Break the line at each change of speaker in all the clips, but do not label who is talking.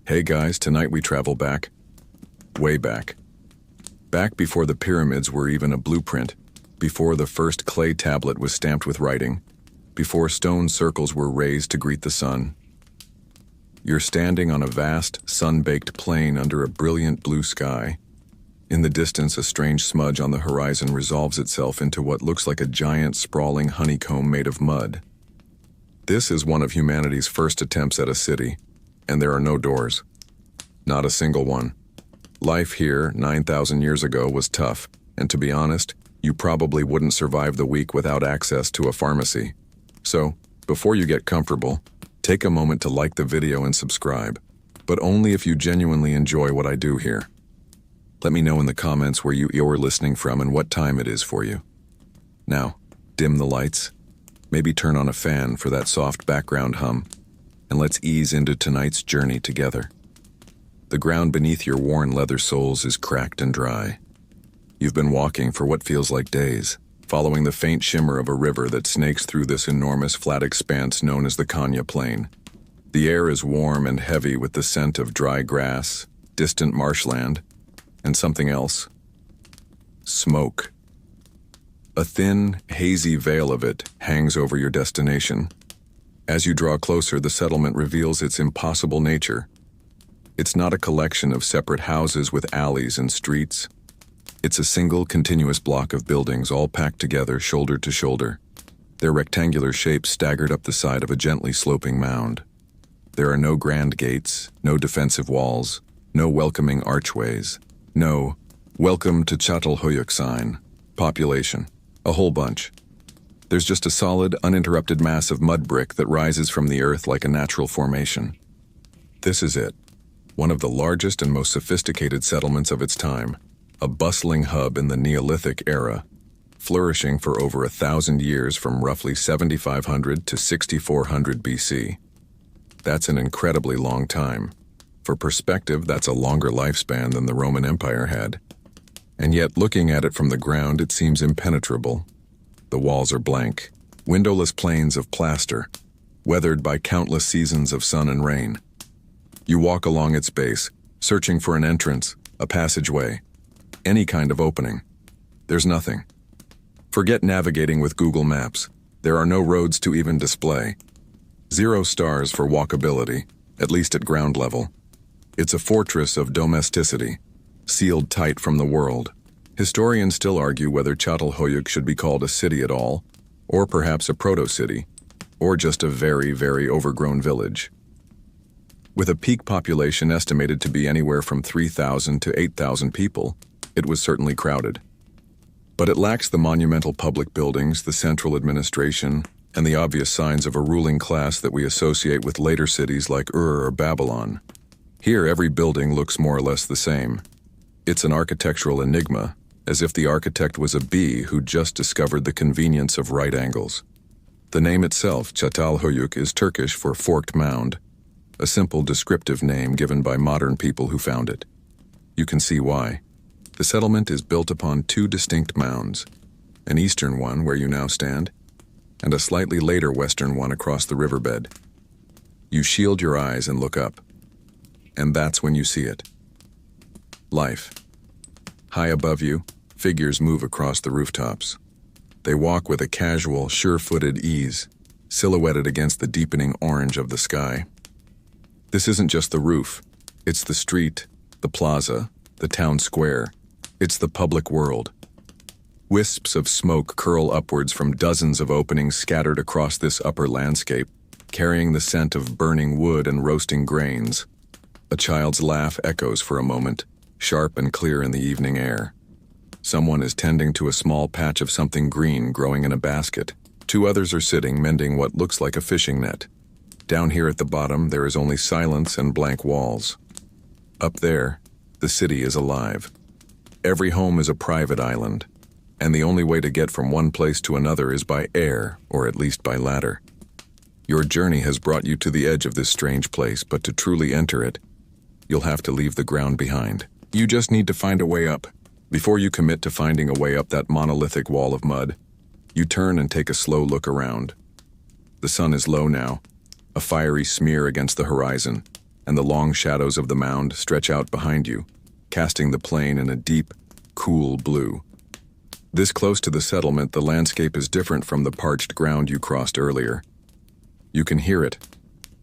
Hey guys, tonight we travel back, way back. Back before the pyramids were even a blueprint, before the first clay tablet was stamped with writing, before stone circles were raised to greet the sun. You're standing on a vast, sun-baked plain under a brilliant blue sky. In the distance, a strange smudge on the horizon resolves itself into what looks like a giant, sprawling honeycomb made of mud. This is one of humanity's first attempts at a city, and there are no doors. Not a single one. Life here, 9,000 years ago, was tough, and to be honest, you probably wouldn't survive the week without access to a pharmacy. So, before you get comfortable, take a moment to like the video and subscribe, but only if you genuinely enjoy what I do here. Let me know in the comments where you're listening from and what time it is for you. Now, dim the lights, maybe turn on a fan for that soft background hum, and let's ease into tonight's journey together. The ground beneath your worn leather soles is cracked and dry. You've been walking for what feels like days, following the faint shimmer of a river that snakes through this enormous flat expanse known as the Kanya Plain. The air is warm and heavy with the scent of dry grass, distant marshland, and something else. Smoke. A thin, hazy veil of it hangs over your destination. As you draw closer, the settlement reveals its impossible nature. It's not a collection of separate houses with alleys and streets. It's a single, continuous block of buildings all packed together, shoulder to shoulder. Their rectangular shapes staggered up the side of a gently sloping mound. There are no grand gates, no defensive walls, no welcoming archways. No, welcome to Çatalhöyük sign. Population. A whole bunch. There's just a solid, uninterrupted mass of mud brick that rises from the earth like a natural formation. This is it. One of the largest and most sophisticated settlements of its time, a bustling hub in the Neolithic era, flourishing for over 1,000 years from roughly 7,500 to 6,400 BC. That's an incredibly long time. For perspective, that's a longer lifespan than the Roman Empire had. And yet, looking at it from the ground, it seems impenetrable. The walls are blank, windowless plains of plaster, weathered by countless seasons of sun and rain. You walk along its base, searching for an entrance, a passageway, any kind of opening. There's nothing. Forget navigating with Google Maps. There are no roads to even display. 0 stars for walkability, at least at ground level. It's a fortress of domesticity, sealed tight from the world. Historians still argue whether Çatalhöyük should be called a city at all, or perhaps a proto-city, or just a very, very overgrown village. With a peak population estimated to be anywhere from 3,000 to 8,000 people, it was certainly crowded. But it lacks the monumental public buildings, the central administration, and the obvious signs of a ruling class that we associate with later cities like Ur or Babylon. Here, every building looks more or less the same. It's an architectural enigma, as if the architect was a bee who just discovered the convenience of right angles. The name itself, Çatalhöyük, is Turkish for forked mound, a simple descriptive name given by modern people who found it. You can see why. The settlement is built upon 2 distinct mounds, an eastern one where you now stand, and a slightly later western one across the riverbed. You shield your eyes and look up, and that's when you see it. Life. High above you, figures move across the rooftops. They walk with a casual, sure-footed ease, silhouetted against the deepening orange of the sky. This isn't just the roof. It's the street, the plaza, the town square. It's the public world. Wisps of smoke curl upwards from dozens of openings scattered across this upper landscape, carrying the scent of burning wood and roasting grains. A child's laugh echoes for a moment, sharp and clear in the evening air. Someone is tending to a small patch of something green growing in a basket. 2 others are sitting mending what looks like a fishing net. Down here at the bottom, there is only silence and blank walls. Up there, the city is alive. Every home is a private island, and the only way to get from one place to another is by air, or at least by ladder. Your journey has brought you to the edge of this strange place, but to truly enter it, you'll have to leave the ground behind. You just need to find a way up. Before you commit to finding a way up that monolithic wall of mud, you turn and take a slow look around. The sun is low now, a fiery smear against the horizon, and the long shadows of the mound stretch out behind you, casting the plain in a deep, cool blue. This close to the settlement, the landscape is different from the parched ground you crossed earlier. You can hear it,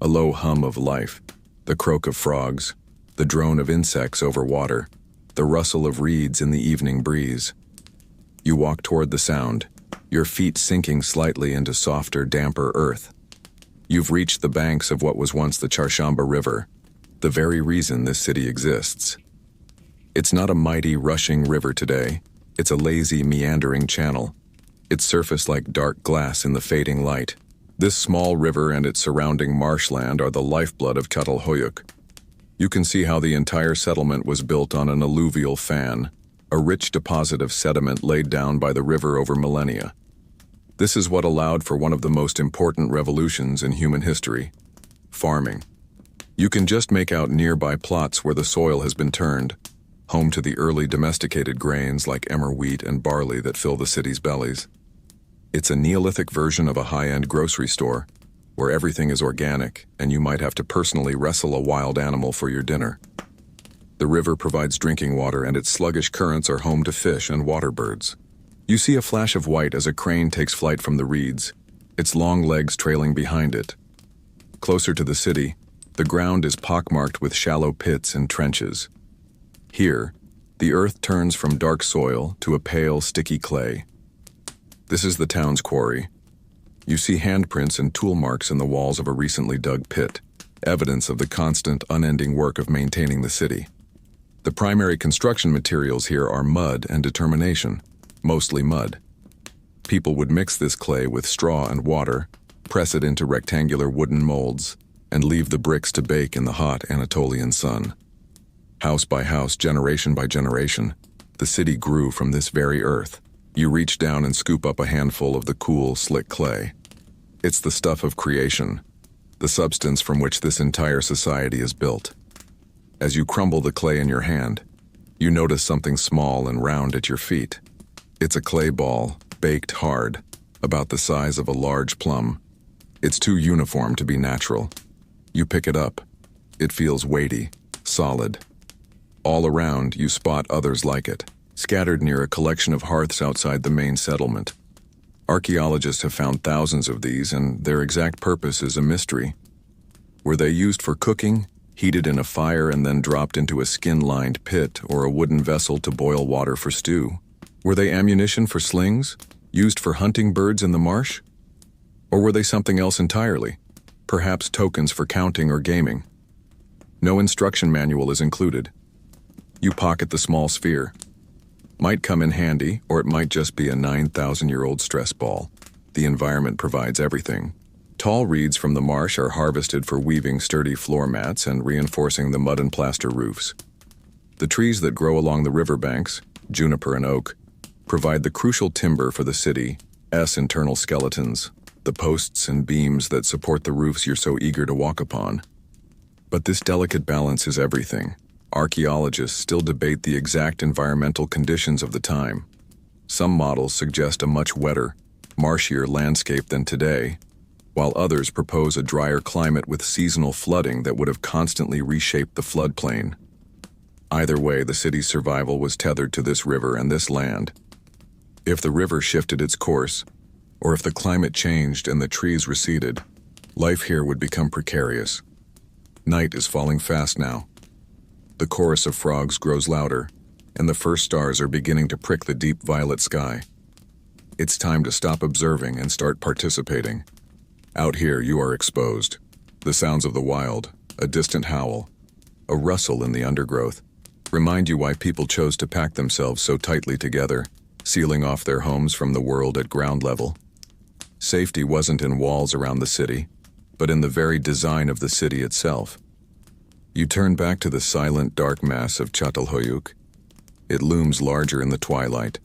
a low hum of life, the croak of frogs, the drone of insects over water, the rustle of reeds in the evening breeze. You walk toward the sound, your feet sinking slightly into softer, damper earth. You've reached the banks of what was once the Charshamba River, the very reason this city exists. It's not a mighty, rushing river today. It's a lazy, meandering channel, its surface like dark glass in the fading light. This small river and its surrounding marshland are the lifeblood of Çatalhöyük. You can see how the entire settlement was built on an alluvial fan, a rich deposit of sediment laid down by the river over millennia. This is what allowed for one of the most important revolutions in human history: farming. You can just make out nearby plots where the soil has been turned, home to the early domesticated grains like emmer wheat and barley that fill the city's bellies. It's a Neolithic version of a high-end grocery store, where everything is organic and you might have to personally wrestle a wild animal for your dinner. The river provides drinking water, and its sluggish currents are home to fish and water birds. You see a flash of white as a crane takes flight from the reeds, its long legs trailing behind it. Closer to the city, the ground is pockmarked with shallow pits and trenches. Here, the earth turns from dark soil to a pale, sticky clay. This is the town's quarry. You see handprints and tool marks in the walls of a recently dug pit, evidence of the constant, unending work of maintaining the city. The primary construction materials here are mud and determination, mostly mud. People would mix this clay with straw and water, press it into rectangular wooden molds, and leave the bricks to bake in the hot Anatolian sun. House by house, generation by generation, the city grew from this very earth. You reach down and scoop up a handful of the cool, slick clay. It's the stuff of creation, the substance from which this entire society is built. As you crumble the clay in your hand, you notice something small and round at your feet. It's a clay ball, baked hard, about the size of a large plum. It's too uniform to be natural. You pick it up. It feels weighty, solid. All around, you spot others like it, scattered near a collection of hearths outside the main settlement. Archaeologists have found thousands of these, and their exact purpose is a mystery. Were they used for cooking, heated in a fire and then dropped into a skin-lined pit or a wooden vessel to boil water for stew? Were they ammunition for slings, used for hunting birds in the marsh? Or were they something else entirely, perhaps tokens for counting or gaming? No instruction manual is included. You pocket the small sphere. Might come in handy, or it might just be a 9,000-year-old stress ball. The environment provides everything. Tall reeds from the marsh are harvested for weaving sturdy floor mats and reinforcing the mud and plaster roofs. The trees that grow along the riverbanks, juniper and oak, provide the crucial timber for the city's internal skeletons, the posts and beams that support the roofs you're so eager to walk upon. But this delicate balance is everything. Archaeologists still debate the exact environmental conditions of the time. Some models suggest a much wetter, marshier landscape than today, while others propose a drier climate with seasonal flooding that would have constantly reshaped the floodplain. Either way, the city's survival was tethered to this river and this land. If the river shifted its course, or if the climate changed and the trees receded, life here would become precarious. Night is falling fast now. The chorus of frogs grows louder, and the first stars are beginning to prick the deep violet sky. It's time to stop observing and start participating. Out here, you are exposed. The sounds of the wild, a distant howl, a rustle in the undergrowth, remind you why people chose to pack themselves so tightly together, sealing off their homes from the world at ground level. Safety wasn't in walls around the city, but in the very design of the city itself. You turn back to the silent, dark mass of Çatalhöyük. It looms larger in the twilight,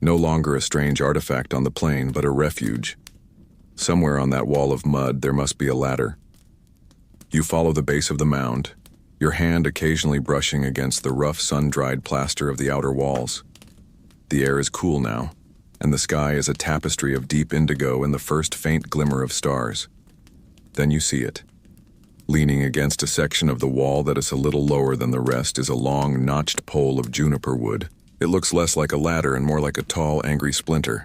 no longer a strange artifact on the plain, but a refuge. Somewhere on that wall of mud, there must be a ladder. You follow the base of the mound, your hand occasionally brushing against the rough, sun-dried plaster of the outer walls. The air is cool now, and the sky is a tapestry of deep indigo and the first faint glimmer of stars. Then you see it. Leaning against a section of the wall that is a little lower than the rest is a long, notched pole of juniper wood. It looks less like a ladder and more like a tall, angry splinter.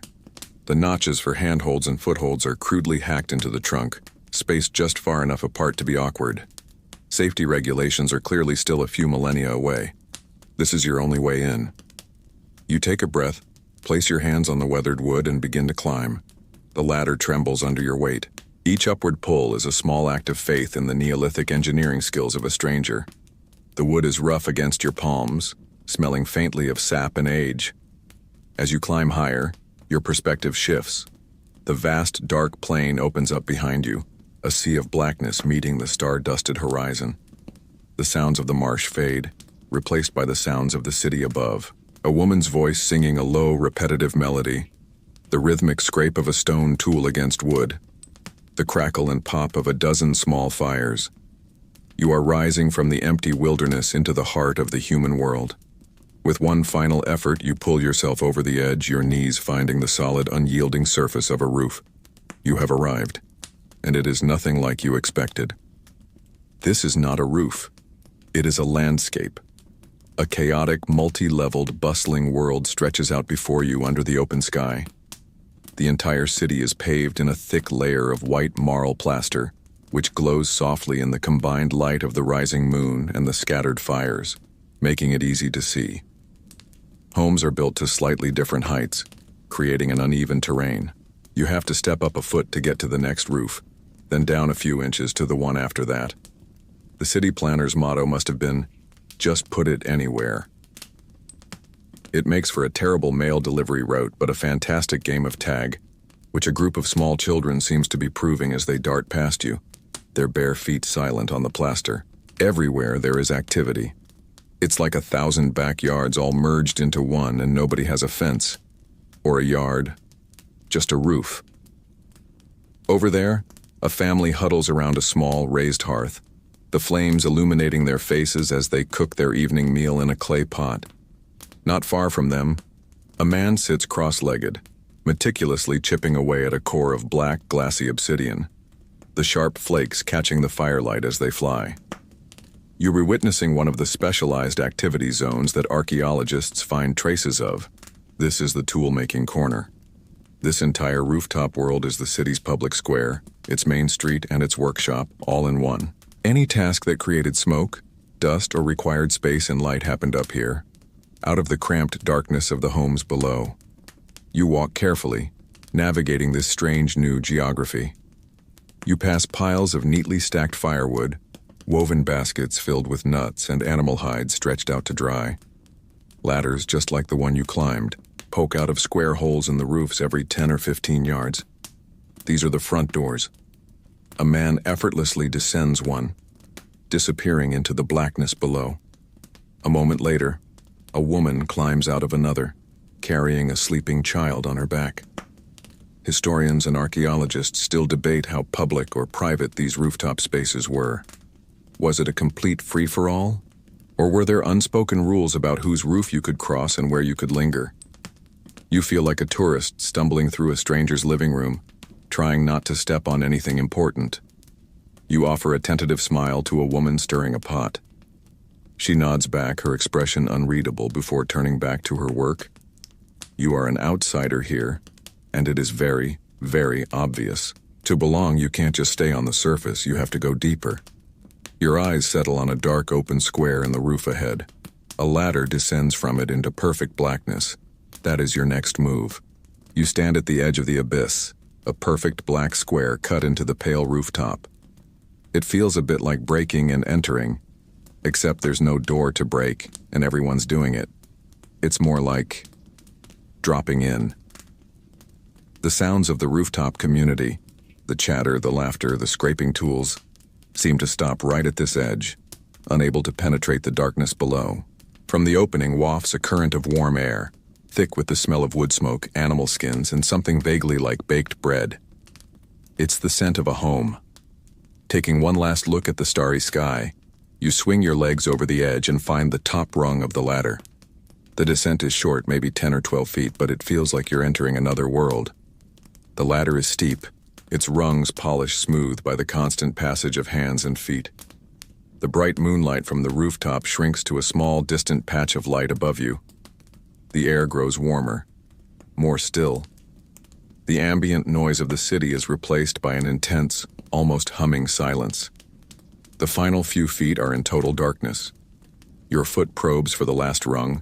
The notches for handholds and footholds are crudely hacked into the trunk, spaced just far enough apart to be awkward. Safety regulations are clearly still a few millennia away. This is your only way in. You take a breath, place your hands on the weathered wood and begin to climb. The ladder trembles under your weight. Each upward pull is a small act of faith in the Neolithic engineering skills of a stranger. The wood is rough against your palms, smelling faintly of sap and age. As you climb higher, your perspective shifts. The vast, dark plain opens up behind you, a sea of blackness meeting the star-dusted horizon. The sounds of the marsh fade, replaced by the sounds of the city above. A woman's voice singing a low, repetitive melody. The rhythmic scrape of a stone tool against wood. The crackle and pop of a dozen small fires. You are rising from the empty wilderness into the heart of the human world. With one final effort, you pull yourself over the edge, your knees finding the solid, unyielding surface of a roof. You have arrived, and it is nothing like you expected. This is not a roof. It is a landscape. A chaotic, multi-leveled, bustling world stretches out before you under the open sky. The entire city is paved in a thick layer of white marl plaster, which glows softly in the combined light of the rising moon and the scattered fires, making it easy to see. Homes are built to slightly different heights, creating an uneven terrain. You have to step up a foot to get to the next roof, then down a few inches to the one after that. The city planner's motto must have been, "Just put it anywhere." It makes for a terrible mail delivery route, but a fantastic game of tag, which a group of small children seems to be proving as they dart past you, their bare feet silent on the plaster. Everywhere there is activity. It's like 1,000 backyards all merged into one, and nobody has a fence, or a yard, just a roof. Over there, a family huddles around a small, raised hearth, the flames illuminating their faces as they cook their evening meal in a clay pot. Not far from them, a man sits cross-legged, meticulously chipping away at a core of black, glassy obsidian, the sharp flakes catching the firelight as they fly. You were witnessing one of the specialized activity zones that archaeologists find traces of. This is the tool-making corner. This entire rooftop world is the city's public square, its main street, and its workshop, all in one. Any task that created smoke, dust, or required space and light happened up here, out of the cramped darkness of the homes below. You walk carefully, navigating this strange new geography. You pass piles of neatly stacked firewood, woven baskets filled with nuts and animal hides stretched out to dry. Ladders, just like the one you climbed, poke out of square holes in the roofs every 10 or 15 yards. These are the front doors. A man effortlessly descends one, disappearing into the blackness below. A moment later, a woman climbs out of another, carrying a sleeping child on her back. Historians and archaeologists still debate how public or private these rooftop spaces were. Was it a complete free-for-all? Or were there unspoken rules about whose roof you could cross and where you could linger? You feel like a tourist stumbling through a stranger's living room, trying not to step on anything important. You offer a tentative smile to a woman stirring a pot. She nods back, her expression unreadable, before turning back to her work. You are an outsider here, and it is very, very obvious. To belong, you can't just stay on the surface, you have to go deeper. Your eyes settle on a dark open square in the roof ahead. A ladder descends from it into perfect blackness. That is your next move. You stand at the edge of the abyss, a perfect black square cut into the pale rooftop. It feels a bit like breaking and entering, except there's no door to break, and everyone's doing it. It's more like dropping in. The sounds of the rooftop community, the chatter, the laughter, the scraping tools, seem to stop right at this edge, unable to penetrate the darkness below. From the opening wafts a current of warm air, thick with the smell of wood smoke, animal skins, and something vaguely like baked bread. It's the scent of a home. Taking one last look at the starry sky, you swing your legs over the edge and find the top rung of the ladder. The descent is short, maybe 10 or 12 feet, but it feels like you're entering another world. The ladder is steep, its rungs polished smooth by the constant passage of hands and feet. The bright moonlight from the rooftop shrinks to a small, distant patch of light above you. The air grows warmer, more still. The ambient noise of the city is replaced by an intense, almost humming silence. The final few feet are in total darkness. Your foot probes for the last rung,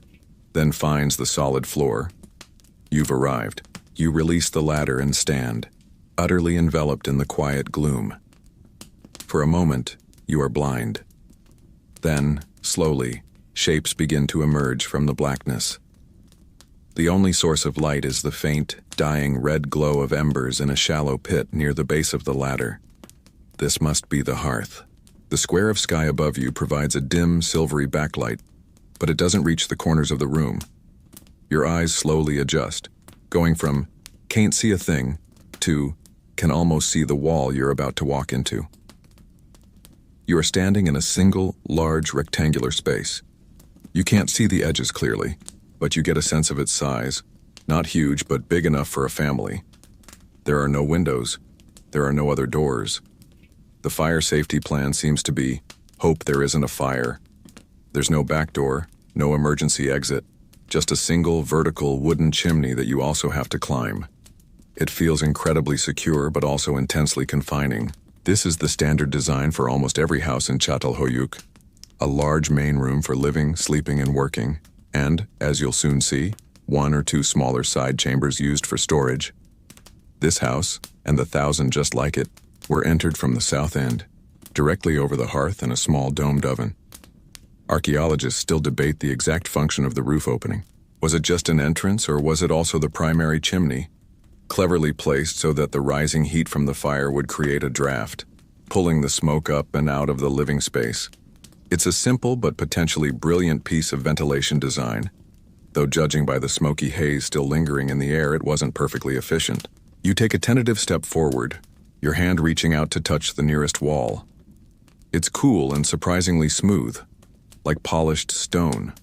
then finds the solid floor. You've arrived. You release the ladder and stand, utterly enveloped in the quiet gloom. For a moment, you are blind. Then, slowly, shapes begin to emerge from the blackness. The only source of light is the faint, dying red glow of embers in a shallow pit near the base of the ladder. This must be the hearth. The square of sky above you provides a dim, silvery backlight, but it doesn't reach the corners of the room. Your eyes slowly adjust, going from "can't see a thing" to "can almost see the wall you're about to walk into." You are standing in a single, large, rectangular space. You can't see the edges clearly, but you get a sense of its size, not huge but big enough for a family. There are no windows. There are no other doors. The fire safety plan seems to be, hope there isn't a fire. There's no back door, no emergency exit, just a single vertical wooden chimney that you also have to climb. It feels incredibly secure but also intensely confining. This is the standard design for almost every house in Çatalhöyük. A large main room for living, sleeping, and working, and, as you'll soon see, one or two smaller side chambers used for storage. This house, and the 1,000 just like it, were entered from the south end, directly over the hearth and a small domed oven. Archaeologists still debate the exact function of the roof opening. Was it just an entrance, or was it also the primary chimney, cleverly placed so that the rising heat from the fire would create a draft, pulling the smoke up and out of the living space? It's a simple but potentially brilliant piece of ventilation design, though judging by the smoky haze still lingering in the air, it wasn't perfectly efficient. You take a tentative step forward, your hand reaching out to touch the nearest wall. It's cool and surprisingly smooth, like polished stone.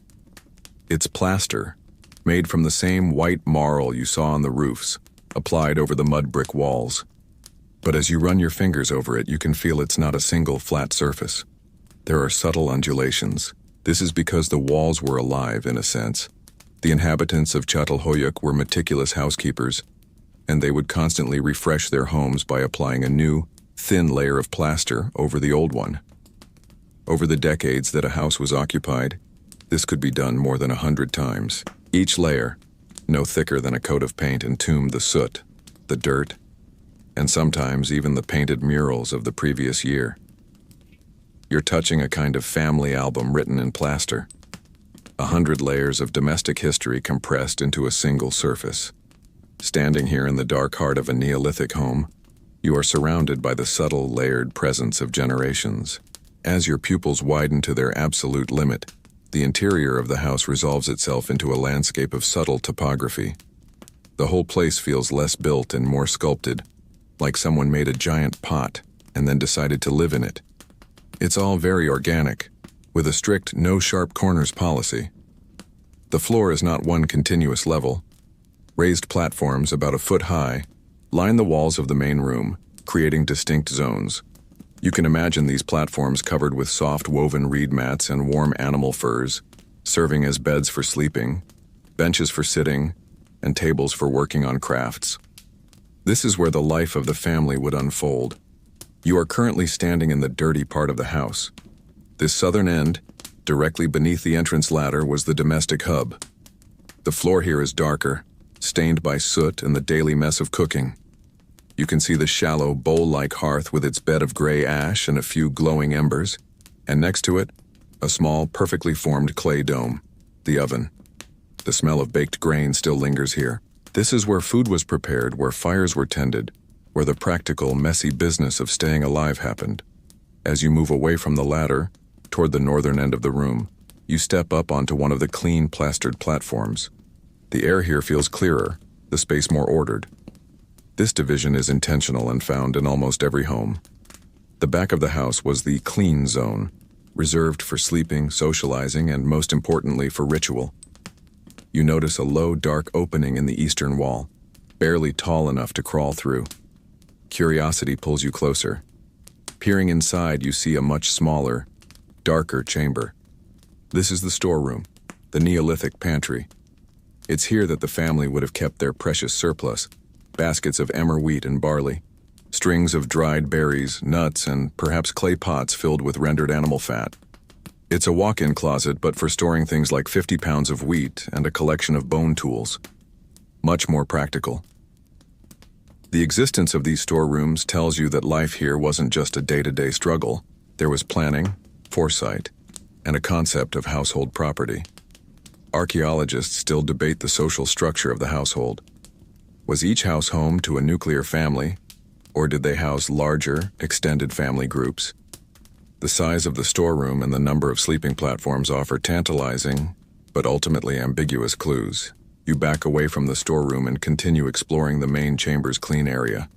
It's plaster, made from the same white marl you saw on the roofs, applied over the mud brick walls. But as you run your fingers over it, you can feel it's not a single flat surface. There are subtle undulations. This is because the walls were alive, in a sense. The inhabitants of Çatalhöyük were meticulous housekeepers, and they would constantly refresh their homes by applying a new, thin layer of plaster over the old one. Over the decades that a house was occupied, this could be done more than 100 times. Each layer, no thicker than a coat of paint, entombed the soot, the dirt, and sometimes even the painted murals of the previous year. You're touching a kind of family album written in plaster. 100 layers of domestic history compressed into a single surface. Standing here in the dark heart of a Neolithic home, you are surrounded by the subtle, layered presence of generations. As your pupils widen to their absolute limit, the interior of the house resolves itself into a landscape of subtle topography. The whole place feels less built and more sculpted, like someone made a giant pot and then decided to live in it. It's all very organic, with a strict no sharp corners policy. The floor is not one continuous level. Raised platforms about a foot high line the walls of the main room, creating distinct zones. You can imagine these platforms covered with soft woven reed mats and warm animal furs, serving as beds for sleeping, benches for sitting, and tables for working on crafts. This is where the life of the family would unfold. You are currently standing in the dirty part of the house. This southern end, directly beneath the entrance ladder, was the domestic hub. The floor here is darker, stained by soot and the daily mess of cooking. You can see the shallow, bowl-like hearth with its bed of gray ash and a few glowing embers, and next to it, a small, perfectly formed clay dome, the oven. The smell of baked grain still lingers here. This is where food was prepared, where fires were tended, where the practical, messy business of staying alive happened. As you move away from the ladder, toward the northern end of the room, you step up onto one of the clean, plastered platforms. The air here feels clearer, the space more ordered. This division is intentional and found in almost every home. The back of the house was the clean zone, reserved for sleeping, socializing, and most importantly for ritual. You notice a low, dark opening in the eastern wall, barely tall enough to crawl through. Curiosity pulls you closer. Peering inside, you see a much smaller, darker chamber. This is the storeroom, the Neolithic pantry. It's here that the family would have kept their precious surplus, baskets of emmer wheat and barley, strings of dried berries, nuts, and perhaps clay pots filled with rendered animal fat. It's a walk-in closet, but for storing things like 50 pounds of wheat and a collection of bone tools. Much more practical. The existence of these storerooms tells you that life here wasn't just a day-to-day struggle. There was planning, foresight, and a concept of household property. Archaeologists still debate the social structure of the household. Was each house home to a nuclear family, or did they house larger, extended family groups? The size of the storeroom and the number of sleeping platforms offer tantalizing, but ultimately ambiguous clues. You back away from the storeroom and continue exploring the main chamber's clean area.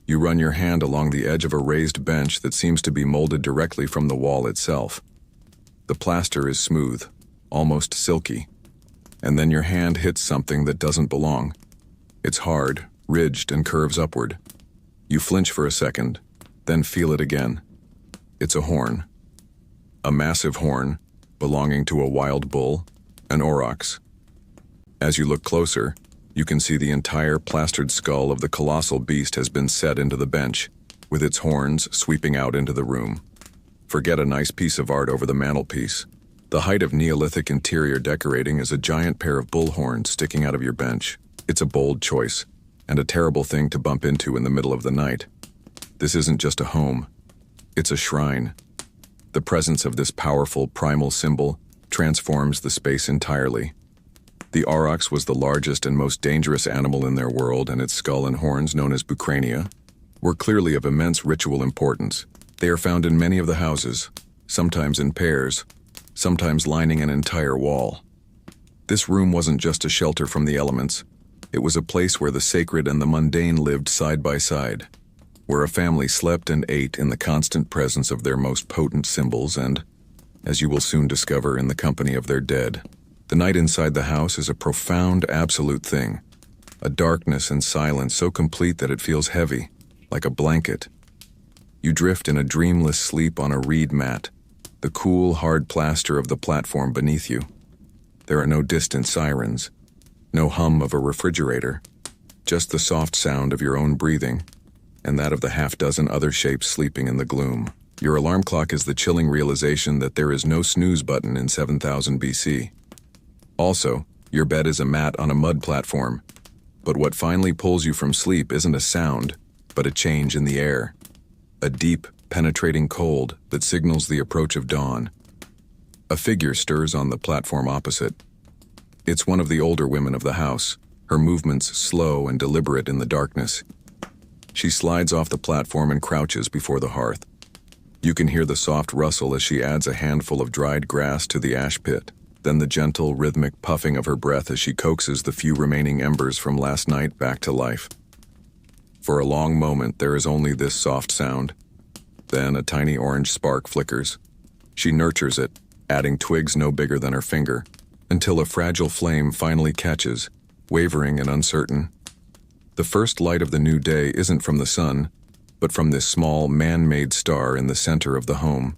You run your hand along the edge of a raised bench that seems to be molded directly from the wall itself. The plaster is smooth, almost silky, and then your hand hits something that doesn't belong. It's hard, ridged, and curves upward. You flinch for a second, then feel it again. It's a horn. A massive horn, belonging to a wild bull, an aurochs. As you look closer, you can see the entire plastered skull of the colossal beast has been set into the bench, with its horns sweeping out into the room. Forget a nice piece of art over the mantelpiece. The height of Neolithic interior decorating is a giant pair of bull horns sticking out of your bench. It's a bold choice, and a terrible thing to bump into in the middle of the night. This isn't just a home, it's a shrine. The presence of this powerful primal symbol transforms the space entirely. The aurochs was the largest and most dangerous animal in their world, and its skull and horns, known as bucrania, were clearly of immense ritual importance. They are found in many of the houses, sometimes in pairs, sometimes lining an entire wall. This room wasn't just a shelter from the elements. It was a place where the sacred and the mundane lived side by side, where a family slept and ate in the constant presence of their most potent symbols and, as you will soon discover, in the company of their dead. The night inside the house is a profound, absolute thing, a darkness and silence so complete that it feels heavy, like a blanket. You drift in a dreamless sleep on a reed mat, the cool, hard plaster of the platform beneath you. There are no distant sirens, no hum of a refrigerator, just the soft sound of your own breathing, and that of the half-dozen other shapes sleeping in the gloom. Your alarm clock is the chilling realization that there is no snooze button in 7000 BC. Also, your bed is a mat on a mud platform, but what finally pulls you from sleep isn't a sound, but a change in the air. A deep, penetrating cold that signals the approach of dawn. A figure stirs on the platform opposite. It's one of the older women of the house, her movements slow and deliberate in the darkness. She slides off the platform and crouches before the hearth. You can hear the soft rustle as she adds a handful of dried grass to the ash pit, then the gentle, rhythmic puffing of her breath as she coaxes the few remaining embers from last night back to life. For a long moment, there is only this soft sound. Then a tiny orange spark flickers. She nurtures it, adding twigs no bigger than her finger, until a fragile flame finally catches, wavering and uncertain. The first light of the new day isn't from the sun, but from this small, man-made star in the center of the home.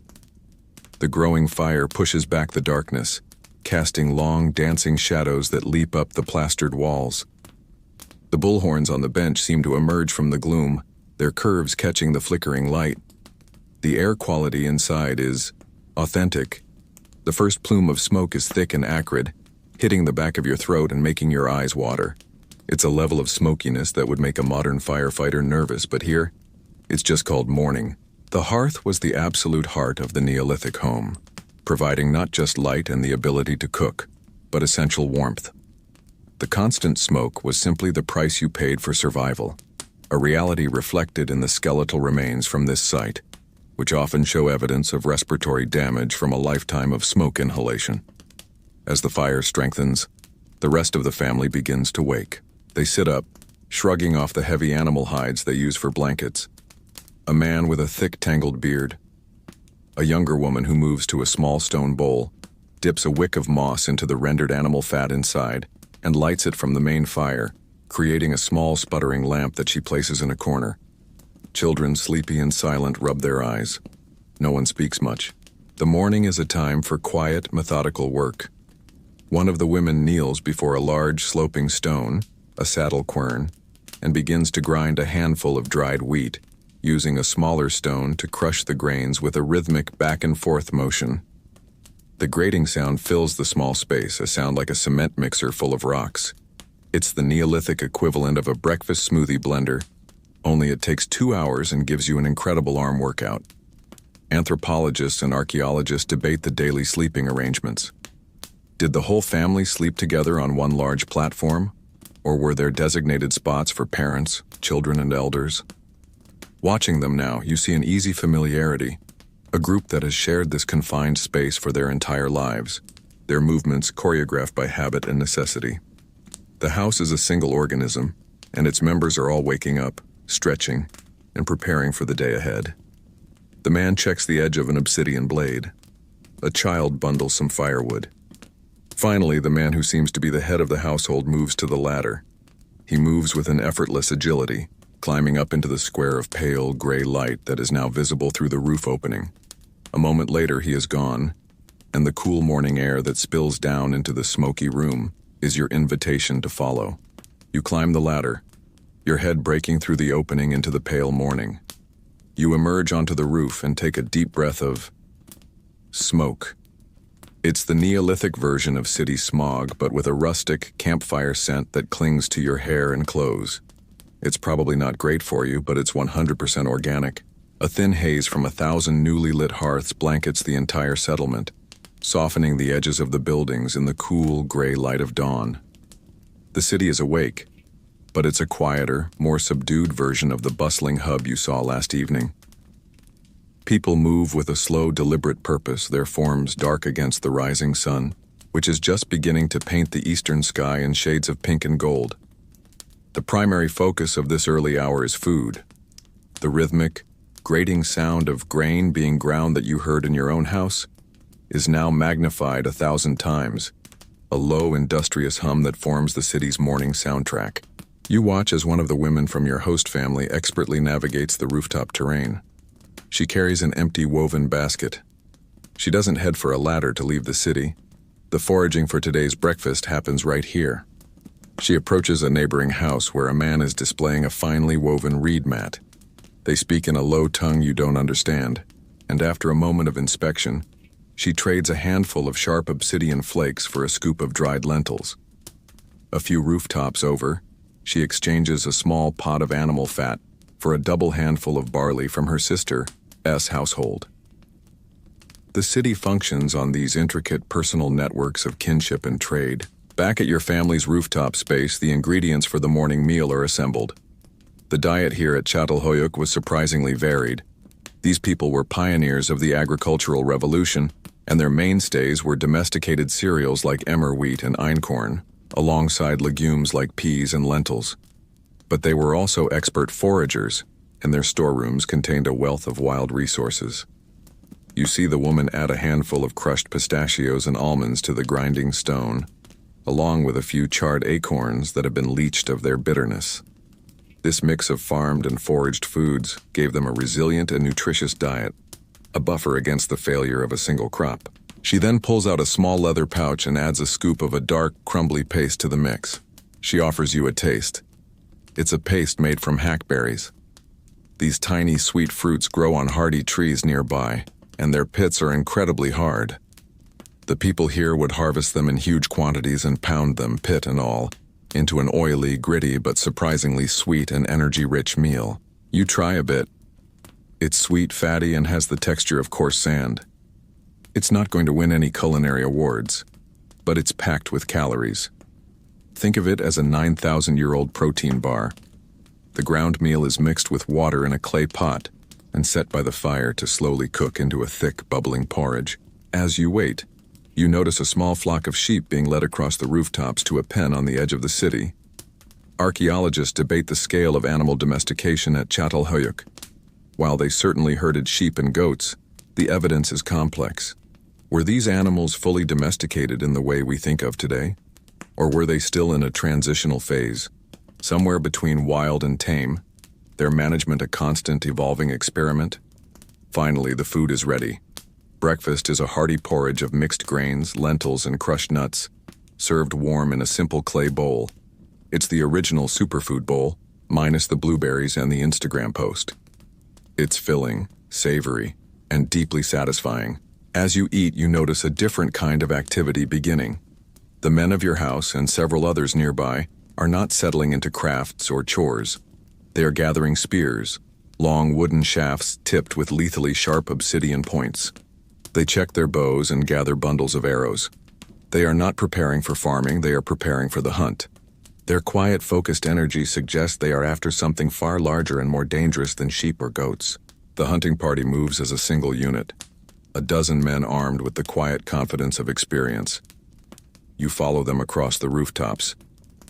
The growing fire pushes back the darkness, casting long, dancing shadows that leap up the plastered walls. The bullhorns on the bench seem to emerge from the gloom, their curves catching the flickering light. The air quality inside is authentic. The first plume of smoke is thick and acrid, hitting the back of your throat and making your eyes water. It's a level of smokiness that would make a modern firefighter nervous, but here, it's just called morning. The hearth was the absolute heart of the Neolithic home, providing not just light and the ability to cook, but essential warmth. The constant smoke was simply the price you paid for survival, a reality reflected in the skeletal remains from this site, which often show evidence of respiratory damage from a lifetime of smoke inhalation. As the fire strengthens, the rest of the family begins to wake. They sit up, shrugging off the heavy animal hides they use for blankets. A man with a thick, tangled beard. A younger woman who moves to a small stone bowl, dips a wick of moss into the rendered animal fat inside, and lights it from the main fire, creating a small sputtering lamp that she places in a corner. Children, sleepy and silent, rub their eyes. No one speaks much. The morning is a time for quiet, methodical work. One of the women kneels before a large, sloping stone, a saddle quern, and begins to grind a handful of dried wheat, using a smaller stone to crush the grains with a rhythmic back-and-forth motion. The grating sound fills the small space, a sound like a cement mixer full of rocks. It's the Neolithic equivalent of a breakfast smoothie blender, only it takes 2 hours and gives you an incredible arm workout. Anthropologists and archaeologists debate the daily sleeping arrangements. Did the whole family sleep together on one large platform, or were there designated spots for parents, children, and elders? Watching them now, you see an easy familiarity, a group that has shared this confined space for their entire lives, their movements choreographed by habit and necessity. The house is a single organism, and its members are all waking up, stretching, and preparing for the day ahead. The man checks the edge of an obsidian blade. A child bundles some firewood. Finally, the man who seems to be the head of the household moves to the ladder. He moves with an effortless agility, climbing up into the square of pale, gray light that is now visible through the roof opening. A moment later, he is gone, and the cool morning air that spills down into the smoky room is your invitation to follow. You climb the ladder, your head breaking through the opening into the pale morning. You emerge onto the roof and take a deep breath of smoke. It's the Neolithic version of city smog, but with a rustic campfire scent that clings to your hair and clothes. It's probably not great for you, but it's 100% organic. A thin haze from 1,000 newly lit hearths blankets the entire settlement, softening the edges of the buildings in the cool, gray light of dawn. The city is awake, but it's a quieter, more subdued version of the bustling hub you saw last evening. People move with a slow, deliberate purpose, their forms dark against the rising sun, which is just beginning to paint the eastern sky in shades of pink and gold. The primary focus of this early hour is food. The rhythmic, grating sound of grain being ground that you heard in your own house is now magnified 1,000 times, a low, industrious hum that forms the city's morning soundtrack. You watch as one of the women from your host family expertly navigates the rooftop terrain. She carries an empty woven basket. She doesn't head for a ladder to leave the city. The foraging for today's breakfast happens right here. She approaches a neighboring house where a man is displaying a finely woven reed mat. They speak in a low tongue you don't understand, and after a moment of inspection, she trades a handful of sharp obsidian flakes for a scoop of dried lentils. A few rooftops over, she exchanges a small pot of animal fat for a double handful of barley from her sister's household. The city functions on these intricate personal networks of kinship and trade. Back at your family's rooftop space, the ingredients for the morning meal are assembled. The diet here at Çatalhöyük was surprisingly varied. These people were pioneers of the agricultural revolution, and their mainstays were domesticated cereals like emmer wheat and einkorn, alongside legumes like peas and lentils. But they were also expert foragers, and their storerooms contained a wealth of wild resources. You see the woman add a handful of crushed pistachios and almonds to the grinding stone, along with a few charred acorns that have been leached of their bitterness. This mix of farmed and foraged foods gave them a resilient and nutritious diet, a buffer against the failure of a single crop. She then pulls out a small leather pouch and adds a scoop of a dark, crumbly paste to the mix. She offers you a taste. It's a paste made from hackberries. These tiny, sweet fruits grow on hardy trees nearby, and their pits are incredibly hard. The people here would harvest them in huge quantities and pound them, pit and all, into an oily, gritty, but surprisingly sweet and energy-rich meal. You try a bit. It's sweet, fatty, and has the texture of coarse sand. It's not going to win any culinary awards, but it's packed with calories. Think of it as a 9,000-year-old protein bar. The ground meal is mixed with water in a clay pot and set by the fire to slowly cook into a thick, bubbling porridge. As you wait, you notice a small flock of sheep being led across the rooftops to a pen on the edge of the city. Archaeologists debate the scale of animal domestication at Çatalhöyük. While they certainly herded sheep and goats, the evidence is complex. Were these animals fully domesticated in the way we think of today? Or were they still in a transitional phase, somewhere between wild and tame? their management a constant evolving experiment. Finally, the food is ready. Breakfast is a hearty porridge of mixed grains, lentils, and crushed nuts, served warm in a simple clay bowl. It's the original superfood bowl, minus the blueberries and the Instagram post. It's filling, savory, and deeply satisfying. As you eat, you notice a different kind of activity beginning. The men of your house and several others nearby are not settling into crafts or chores. They are gathering spears, long wooden shafts tipped with lethally sharp obsidian points. They check their bows and gather bundles of arrows. They are not preparing for farming, they are preparing for the hunt. Their quiet, focused energy suggests they are after something far larger and more dangerous than sheep or goats. The hunting party moves as a single unit, a dozen men armed with the quiet confidence of experience. You follow them across the rooftops,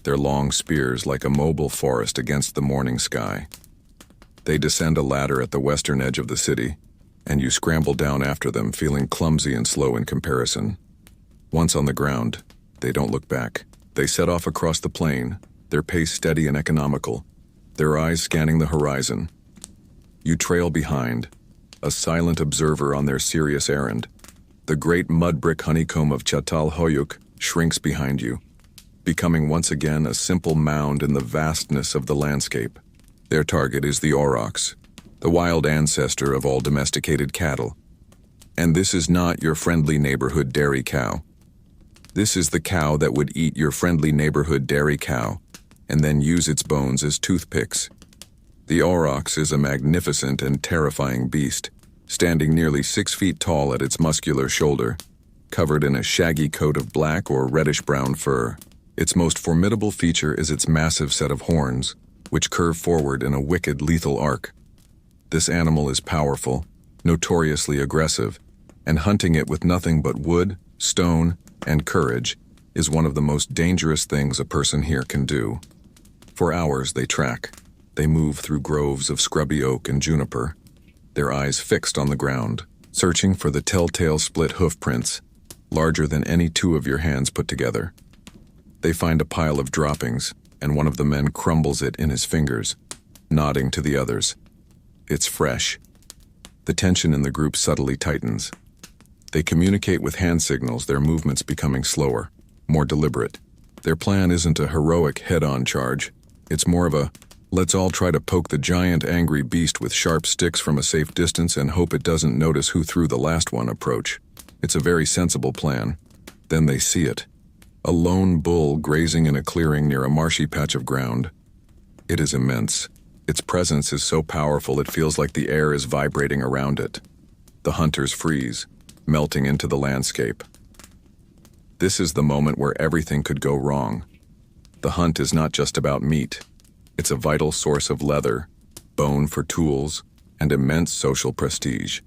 their long spears like a mobile forest against the morning sky. They descend a ladder at the western edge of the city, and you scramble down after them, feeling clumsy and slow in comparison. Once on the ground, they don't look back. They set off across the plain, their pace steady and economical, their eyes scanning the horizon. You trail behind, a silent observer on their serious errand. The great mud-brick honeycomb of Çatalhöyük shrinks behind you, becoming once again a simple mound in the vastness of the landscape. Their target is the aurochs, the wild ancestor of all domesticated cattle. And this is not your friendly neighborhood dairy cow. This is the cow that would eat your friendly neighborhood dairy cow, and then use its bones as toothpicks. The aurochs is a magnificent and terrifying beast, standing nearly 6 feet tall at its muscular shoulder, covered in a shaggy coat of black or reddish-brown fur. Its most formidable feature is its massive set of horns, which curve forward in a wicked, lethal arc. This animal is powerful, notoriously aggressive, and hunting it with nothing but wood, stone, and courage is one of the most dangerous things a person here can do. For hours they track. They move through groves of scrubby oak and juniper, their eyes fixed on the ground, searching for the telltale split hoof prints, larger than any two of your hands put together. They find a pile of droppings, and one of the men crumbles it in his fingers, nodding to the others. It's fresh. The tension in the group subtly tightens. They communicate with hand signals, their movements becoming slower, more deliberate. Their plan isn't a heroic head-on charge. It's more of a, let's all try to poke the giant angry beast with sharp sticks from a safe distance and hope it doesn't notice who threw the last one approach. It's a very sensible plan. Then they see it. A lone bull grazing in a clearing near a marshy patch of ground. It is immense. Its presence is so powerful it feels like the air is vibrating around it. The hunters freeze, melting into the landscape. This is the moment where everything could go wrong. The hunt is not just about meat. It's a vital source of leather, bone for tools, and immense social prestige.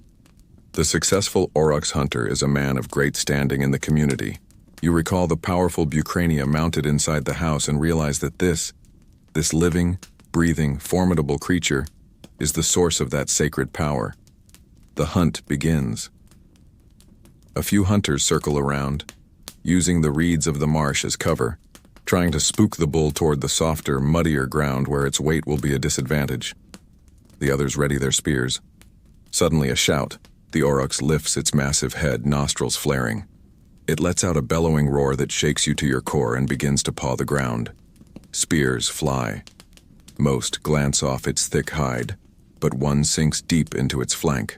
The successful aurochs hunter is a man of great standing in the community. You recall the powerful bucrania mounted inside the house and realize that this living, breathing, formidable creature is the source of that sacred power. The hunt begins. A few hunters circle around, using the reeds of the marsh as cover, trying to spook the bull toward the softer, muddier ground where its weight will be a disadvantage. The others ready their spears. Suddenly a shout. The aurochs lifts its massive head, nostrils flaring. It lets out a bellowing roar that shakes you to your core and begins to paw the ground. Spears fly. Most glance off its thick hide, but one sinks deep into its flank.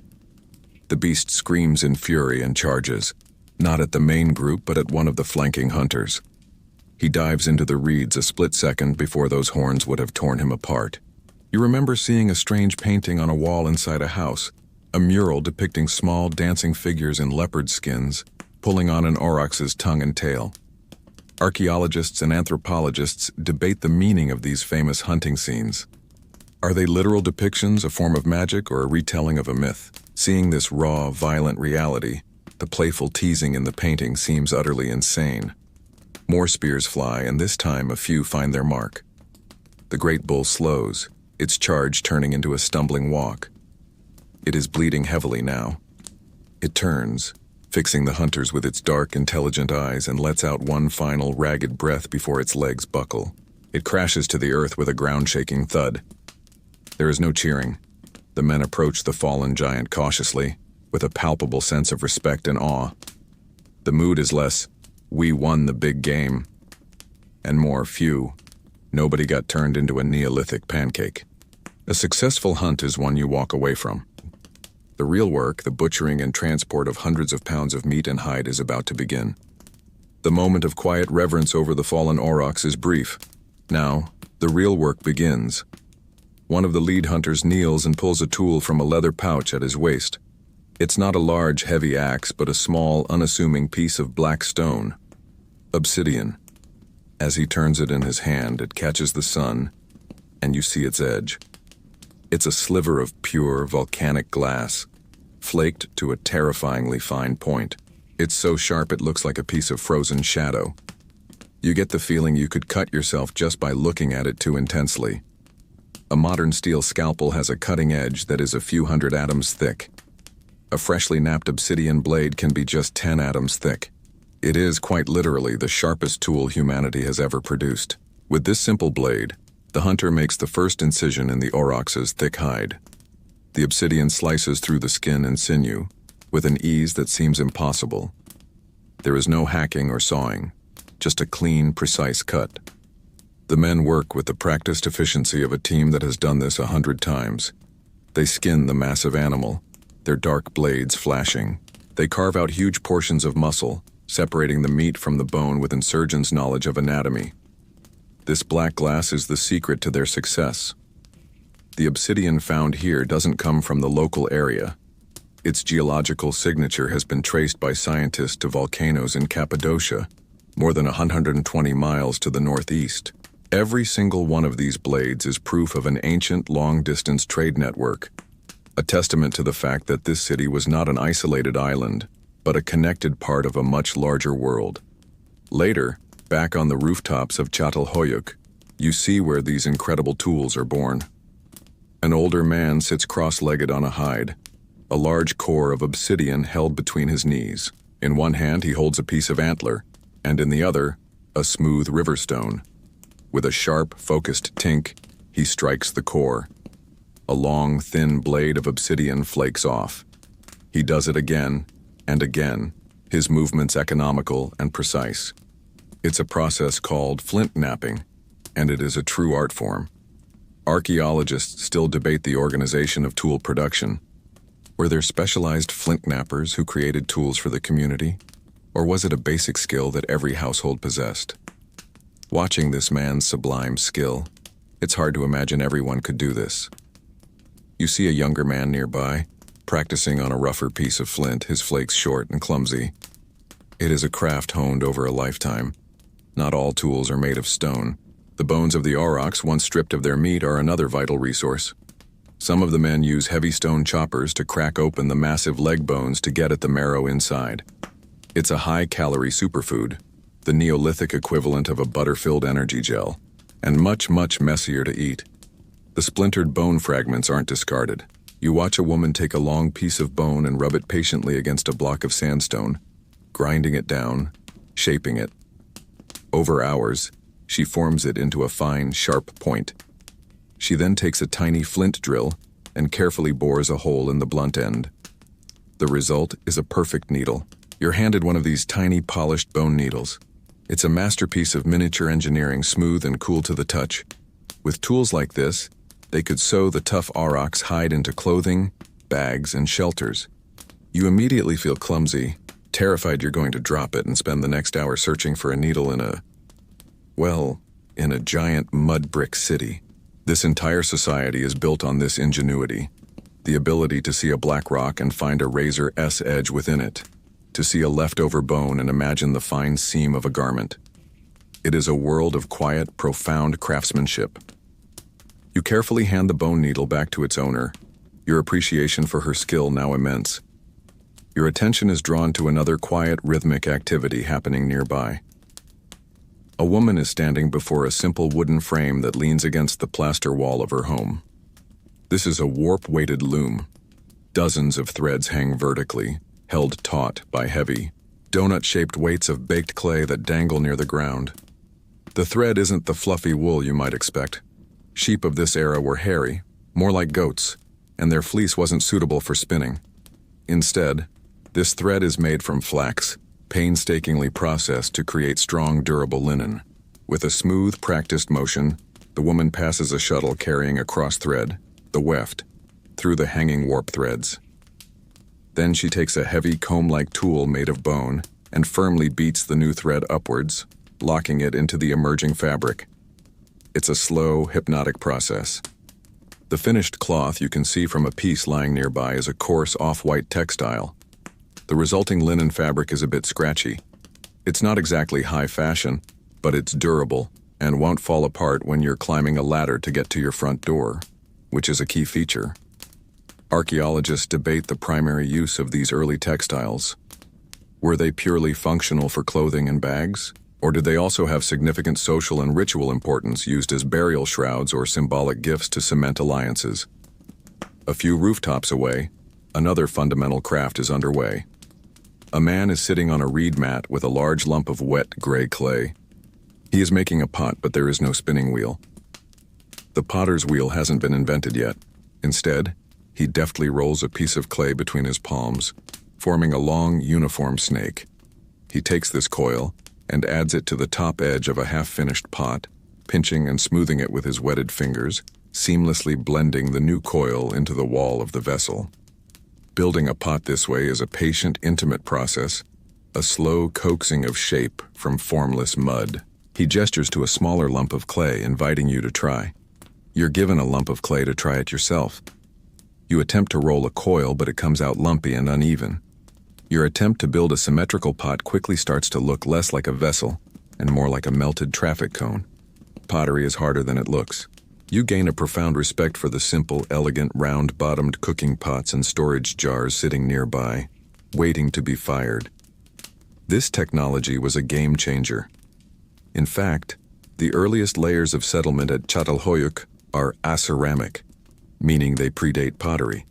The beast screams in fury and charges, not at the main group but at one of the flanking hunters. He dives into the reeds a split second before those horns would have torn him apart. You remember seeing a strange painting on a wall inside a house, a mural depicting small dancing figures in leopard skins, pulling on an aurochs's tongue and tail. Archaeologists and anthropologists debate the meaning of these famous hunting scenes. Are they literal depictions, a form of magic, or a retelling of a myth? Seeing this raw, violent reality, the playful teasing in the painting seems utterly insane. More spears fly, and this time a few find their mark. The great bull slows, its charge turning into a stumbling walk. It is bleeding heavily now. It turns, fixing the hunters with its dark, intelligent eyes, and lets out one final, ragged breath before its legs buckle. It crashes to the earth with a ground-shaking thud. There is no cheering. The men approach the fallen giant cautiously, with a palpable sense of respect and awe. The mood is less, "We won the big game," and more, "Phew, nobody got turned into a Neolithic pancake." A successful hunt is one you walk away from. The real work, the butchering and transport of hundreds of pounds of meat and hide, is about to begin. The moment of quiet reverence over the fallen aurochs is brief. Now, the real work begins. One of the lead hunters kneels and pulls a tool from a leather pouch at his waist. It's not a large, heavy axe, but a small, unassuming piece of black stone. Obsidian. As he turns it in his hand, it catches the sun, and you see its edge. It's a sliver of pure, volcanic glass, flaked to a terrifyingly fine point. It's so sharp it looks like a piece of frozen shadow. You get the feeling you could cut yourself just by looking at it too intensely. A modern steel scalpel has a cutting edge that is a few hundred atoms thick. A freshly knapped obsidian blade can be just 10 atoms thick. It is, quite literally, the sharpest tool humanity has ever produced. With this simple blade, the hunter makes the first incision in the aurochs's thick hide. The obsidian slices through the skin and sinew, with an ease that seems impossible. There is no hacking or sawing, just a clean, precise cut. The men work with the practiced efficiency of a team that has done this 100 times. They skin the massive animal, their dark blades flashing. They carve out huge portions of muscle, separating the meat from the bone with a surgeon's knowledge of anatomy. This black glass is the secret to their success. The obsidian found here doesn't come from the local area. Its geological signature has been traced by scientists to volcanoes in Cappadocia, more than 120 miles to the northeast. Every single one of these blades is proof of an ancient, long-distance trade network, a testament to the fact that this city was not an isolated island, but a connected part of a much larger world. Later, back on the rooftops of Çatalhöyük, you see where these incredible tools are born. An older man sits cross-legged on a hide, a large core of obsidian held between his knees. In one hand he holds a piece of antler, and in the other, a smooth river stone. With a sharp, focused tink, he strikes the core. A long, thin blade of obsidian flakes off. He does it again and again, his movements economical and precise. It's a process called flint knapping, and it is a true art form. Archaeologists still debate the organization of tool production. Were there specialized flint knappers who created tools for the community? Or was it a basic skill that every household possessed? Watching this man's sublime skill, it's hard to imagine everyone could do this. You see a younger man nearby, practicing on a rougher piece of flint, his flakes short and clumsy. It is a craft honed over a lifetime. Not all tools are made of stone. The bones of the aurochs, once stripped of their meat, are another vital resource. Some of the men use heavy stone choppers to crack open the massive leg bones to get at the marrow inside. It's a high-calorie superfood, the Neolithic equivalent of a butter-filled energy gel, and much, much messier to eat. The splintered bone fragments aren't discarded. You watch a woman take a long piece of bone and rub it patiently against a block of sandstone, grinding it down, shaping it. Over hours, she forms it into a fine, sharp point. She then takes a tiny flint drill and carefully bores a hole in the blunt end. The result is a perfect needle. You're handed one of these tiny, polished bone needles. It's a masterpiece of miniature engineering, smooth and cool to the touch. With tools like this, they could sew the tough aurochs hide into clothing, bags, and shelters. You immediately feel clumsy, terrified you're going to drop it and spend the next hour searching for a needle in a giant mud brick city. This entire society is built on this ingenuity, the ability to see a black rock and find a razor's edge within it, to see a leftover bone and imagine the fine seam of a garment. It is a world of quiet, profound craftsmanship. You carefully hand the bone needle back to its owner, your appreciation for her skill now immense. Your attention is drawn to another quiet, rhythmic activity happening nearby. A woman is standing before a simple wooden frame that leans against the plaster wall of her home. This is a warp-weighted loom. Dozens of threads hang vertically, held taut by heavy, donut-shaped weights of baked clay that dangle near the ground. The thread isn't the fluffy wool you might expect. Sheep of this era were hairy, more like goats, and their fleece wasn't suitable for spinning. Instead, this thread is made from flax, painstakingly processed to create strong, durable linen. With a smooth, practiced motion, the woman passes a shuttle carrying a cross thread, the weft, through the hanging warp threads. Then she takes a heavy comb-like tool made of bone and firmly beats the new thread upwards, locking it into the emerging fabric. It's a slow, hypnotic process. The finished cloth you can see from a piece lying nearby is a coarse off-white textile. The resulting linen fabric is a bit scratchy. It's not exactly high fashion, but it's durable and won't fall apart when you're climbing a ladder to get to your front door, which is a key feature. Archaeologists debate the primary use of these early textiles. Were they purely functional for clothing and bags, or did they also have significant social and ritual importance, used as burial shrouds or symbolic gifts to cement alliances? A few rooftops away, another fundamental craft is underway. A man is sitting on a reed mat with a large lump of wet gray clay. He is making a pot, but there is no spinning wheel. The potter's wheel hasn't been invented yet. Instead, he deftly rolls a piece of clay between his palms, forming a long, uniform snake. He takes this coil and adds it to the top edge of a half-finished pot, pinching and smoothing it with his wetted fingers, seamlessly blending the new coil into the wall of the vessel. Building a pot this way is a patient, intimate process, a slow coaxing of shape from formless mud. He gestures to a smaller lump of clay, inviting you to try. You're given a lump of clay to try it yourself. You attempt to roll a coil, but it comes out lumpy and uneven. Your attempt to build a symmetrical pot quickly starts to look less like a vessel and more like a melted traffic cone. Pottery is harder than it looks. You gain a profound respect for the simple, elegant, round-bottomed cooking pots and storage jars sitting nearby, waiting to be fired. This technology was a game changer. In fact, the earliest layers of settlement at Çatalhöyük are aceramic, meaning they predate pottery.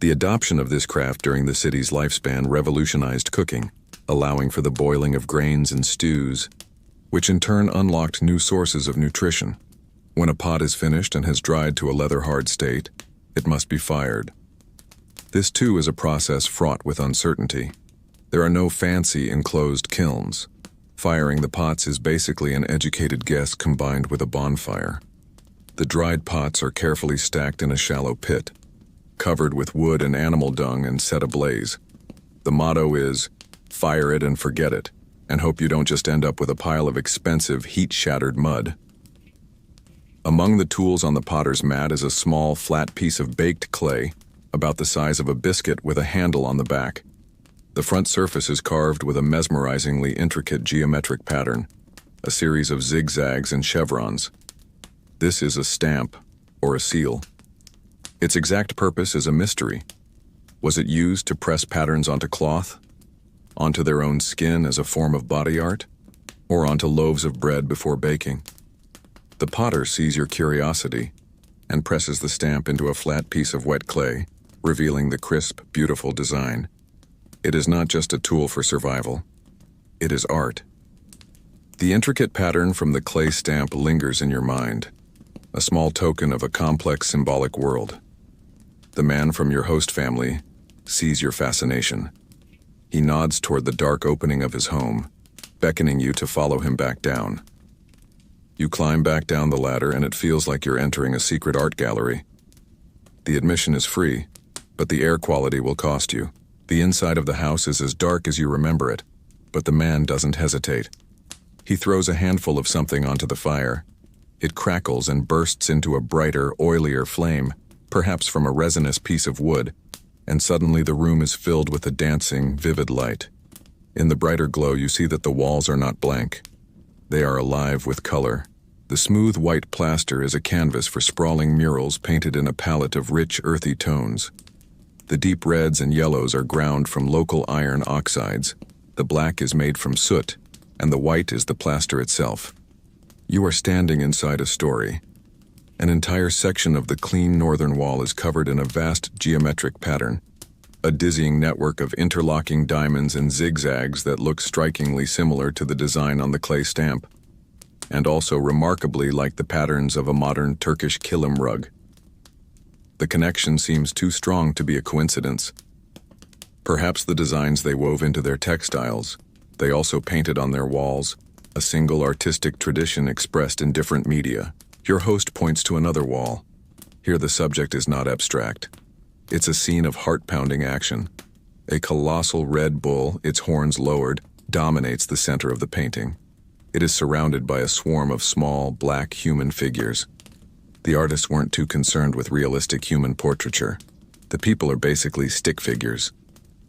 The adoption of this craft during the city's lifespan revolutionized cooking, allowing for the boiling of grains and stews, which in turn unlocked new sources of nutrition. When a pot is finished and has dried to a leather-hard state, it must be fired. This too is a process fraught with uncertainty. There are no fancy enclosed kilns. Firing the pots is basically an educated guess combined with a bonfire. The dried pots are carefully stacked in a shallow pit, covered with wood and animal dung and set ablaze. The motto is, fire it and forget it, and hope you don't just end up with a pile of expensive, heat-shattered mud. Among the tools on the potter's mat is a small, flat piece of baked clay, about the size of a biscuit with a handle on the back. The front surface is carved with a mesmerizingly intricate geometric pattern, a series of zigzags and chevrons. This is a stamp, or a seal. Its exact purpose is a mystery. Was it used to press patterns onto cloth, onto their own skin as a form of body art, or onto loaves of bread before baking? The potter sees your curiosity and presses the stamp into a flat piece of wet clay, revealing the crisp, beautiful design. It is not just a tool for survival. It is art. The intricate pattern from the clay stamp lingers in your mind, a small token of a complex symbolic world. The man from your host family sees your fascination. He nods toward the dark opening of his home, beckoning you to follow him back down. You climb back down the ladder and it feels like you're entering a secret art gallery. The admission is free, but the air quality will cost you. The inside of the house is as dark as you remember it, but the man doesn't hesitate. He throws a handful of something onto the fire. It crackles and bursts into a brighter, oilier flame, perhaps from a resinous piece of wood, and suddenly the room is filled with a dancing, vivid light. In the brighter glow, you see that the walls are not blank. They are alive with color. The smooth white plaster is a canvas for sprawling murals painted in a palette of rich, earthy tones. The deep reds and yellows are ground from local iron oxides. The black is made from soot, and the white is the plaster itself. You are standing inside a story. An entire section of the clean northern wall is covered in a vast geometric pattern, a dizzying network of interlocking diamonds and zigzags that look strikingly similar to the design on the clay stamp, and also remarkably like the patterns of a modern Turkish kilim rug. The connection seems too strong to be a coincidence. Perhaps the designs they wove into their textiles, they also painted on their walls, a single artistic tradition expressed in different media. Your host points to another wall. Here the subject is not abstract. It's a scene of heart-pounding action. A colossal red bull, its horns lowered, dominates the center of the painting. It is surrounded by a swarm of small, black human figures. The artists weren't too concerned with realistic human portraiture. The people are basically stick figures,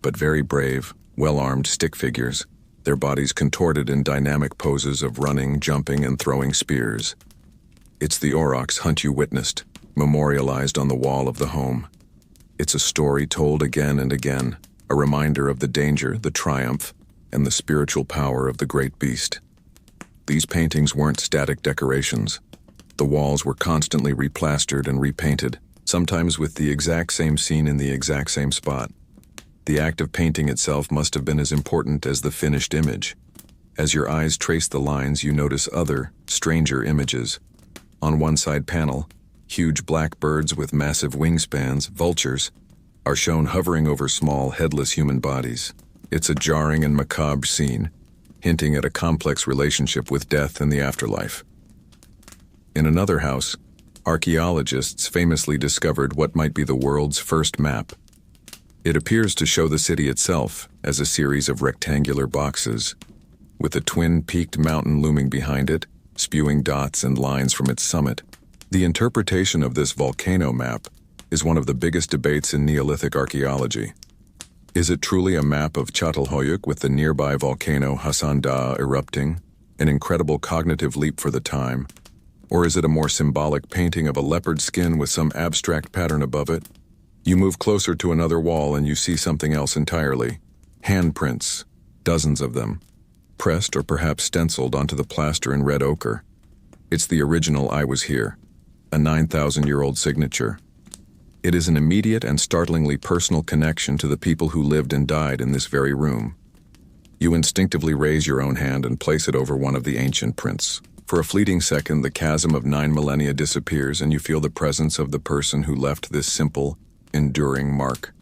but very brave, well-armed stick figures, their bodies contorted in dynamic poses of running, jumping, and throwing spears. It's the aurochs hunt you witnessed, memorialized on the wall of the home. It's a story told again and again, a reminder of the danger, the triumph, and the spiritual power of the great beast. These paintings weren't static decorations. The walls were constantly replastered and repainted, sometimes with the exact same scene in the exact same spot. The act of painting itself must have been as important as the finished image. As your eyes trace the lines, you notice other, stranger images. On one side panel, huge black birds with massive wingspans, vultures, are shown hovering over small, headless human bodies. It's a jarring and macabre scene, hinting at a complex relationship with death and the afterlife. In another house, archaeologists famously discovered what might be the world's first map. It appears to show the city itself as a series of rectangular boxes, with a twin-peaked mountain looming behind it, spewing dots and lines from its summit. The interpretation of this volcano map is one of the biggest debates in Neolithic archaeology. Is it truly a map of Çatalhöyük with the nearby volcano Hasan Dağı erupting, an incredible cognitive leap for the time? Or is it a more symbolic painting of a leopard skin with some abstract pattern above it? You move closer to another wall and you see something else entirely. Handprints, dozens of them, pressed or perhaps stenciled onto the plaster in red ochre. It's the original "I was here," a 9,000-year-old signature. It is an immediate and startlingly personal connection to the people who lived and died in this very room. You instinctively raise your own hand and place it over one of the ancient prints. For a fleeting second, the chasm of 9 millennia disappears and you feel the presence of the person who left this simple, enduring mark.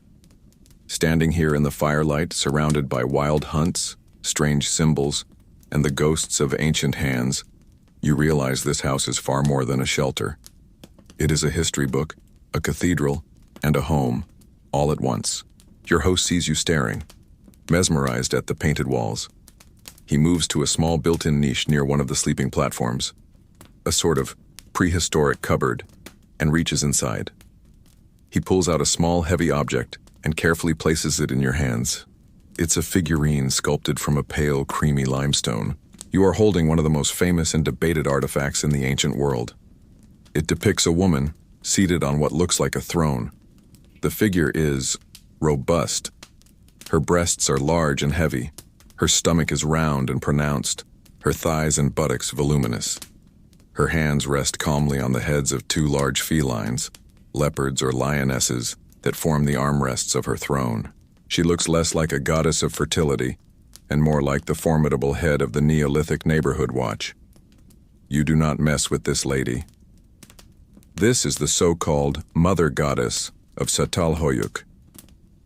Standing here in the firelight, surrounded by wild hunts, strange symbols, and the ghosts of ancient hands, you realize this house is far more than a shelter. It is a history book, a cathedral, and a home, all at once. Your host sees you staring, mesmerized at the painted walls. He moves to a small built-in niche near one of the sleeping platforms, a sort of prehistoric cupboard, and reaches inside. He pulls out a small, heavy object and carefully places it in your hands. It's a figurine sculpted from a pale, creamy limestone. You are holding one of the most famous and debated artifacts in the ancient world. It depicts a woman seated on what looks like a throne. The figure is robust. Her breasts are large and heavy. Her stomach is round and pronounced. Her thighs and buttocks voluminous. Her hands rest calmly on the heads of 2 large felines, leopards or lionesses, that form the armrests of her throne. She looks less like a goddess of fertility and more like the formidable head of the Neolithic neighborhood watch. You do not mess with this lady. This is the so-called mother goddess of Çatalhöyük.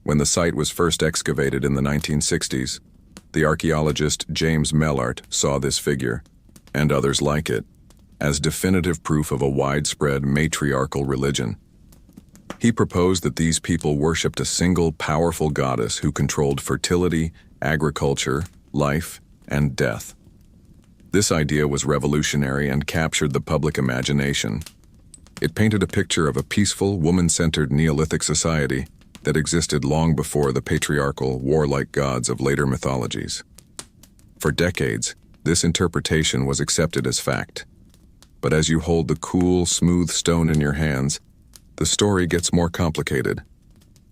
When the site was first excavated in the 1960s, the archaeologist James Mellart saw this figure, and others like it, as definitive proof of a widespread matriarchal religion. He proposed that these people worshipped a single powerful goddess who controlled fertility, agriculture, life, and death. This idea was revolutionary and captured the public imagination. It painted a picture of a peaceful, woman-centered Neolithic society that existed long before the patriarchal, warlike gods of later mythologies. For decades, this interpretation was accepted as fact. But as you hold the cool, smooth stone in your hands, the story gets more complicated.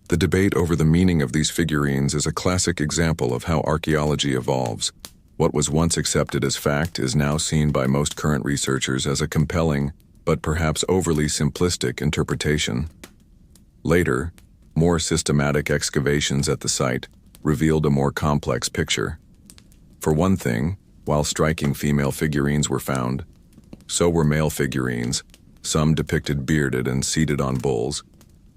The debate over the meaning of these figurines is a classic example of how archaeology evolves. What was once accepted as fact is now seen by most current researchers as a compelling, but perhaps overly simplistic interpretation. Later, more systematic excavations at the site revealed a more complex picture. For one thing, while striking female figurines were found, so were male figurines. Some depicted bearded and seated on bulls,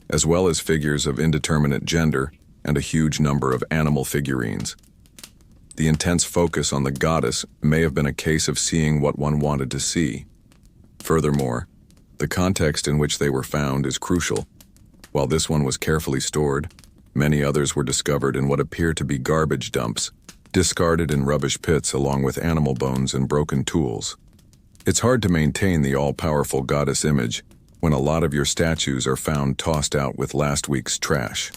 as well as figures of indeterminate gender and a huge number of animal figurines. The intense focus on the goddess may have been a case of seeing what one wanted to see. Furthermore, the context in which they were found is crucial. While this one was carefully stored, many others were discovered in what appear to be garbage dumps, discarded in rubbish pits along with animal bones and broken tools. It's hard to maintain the all-powerful goddess image when a lot of your statues are found tossed out with last week's trash.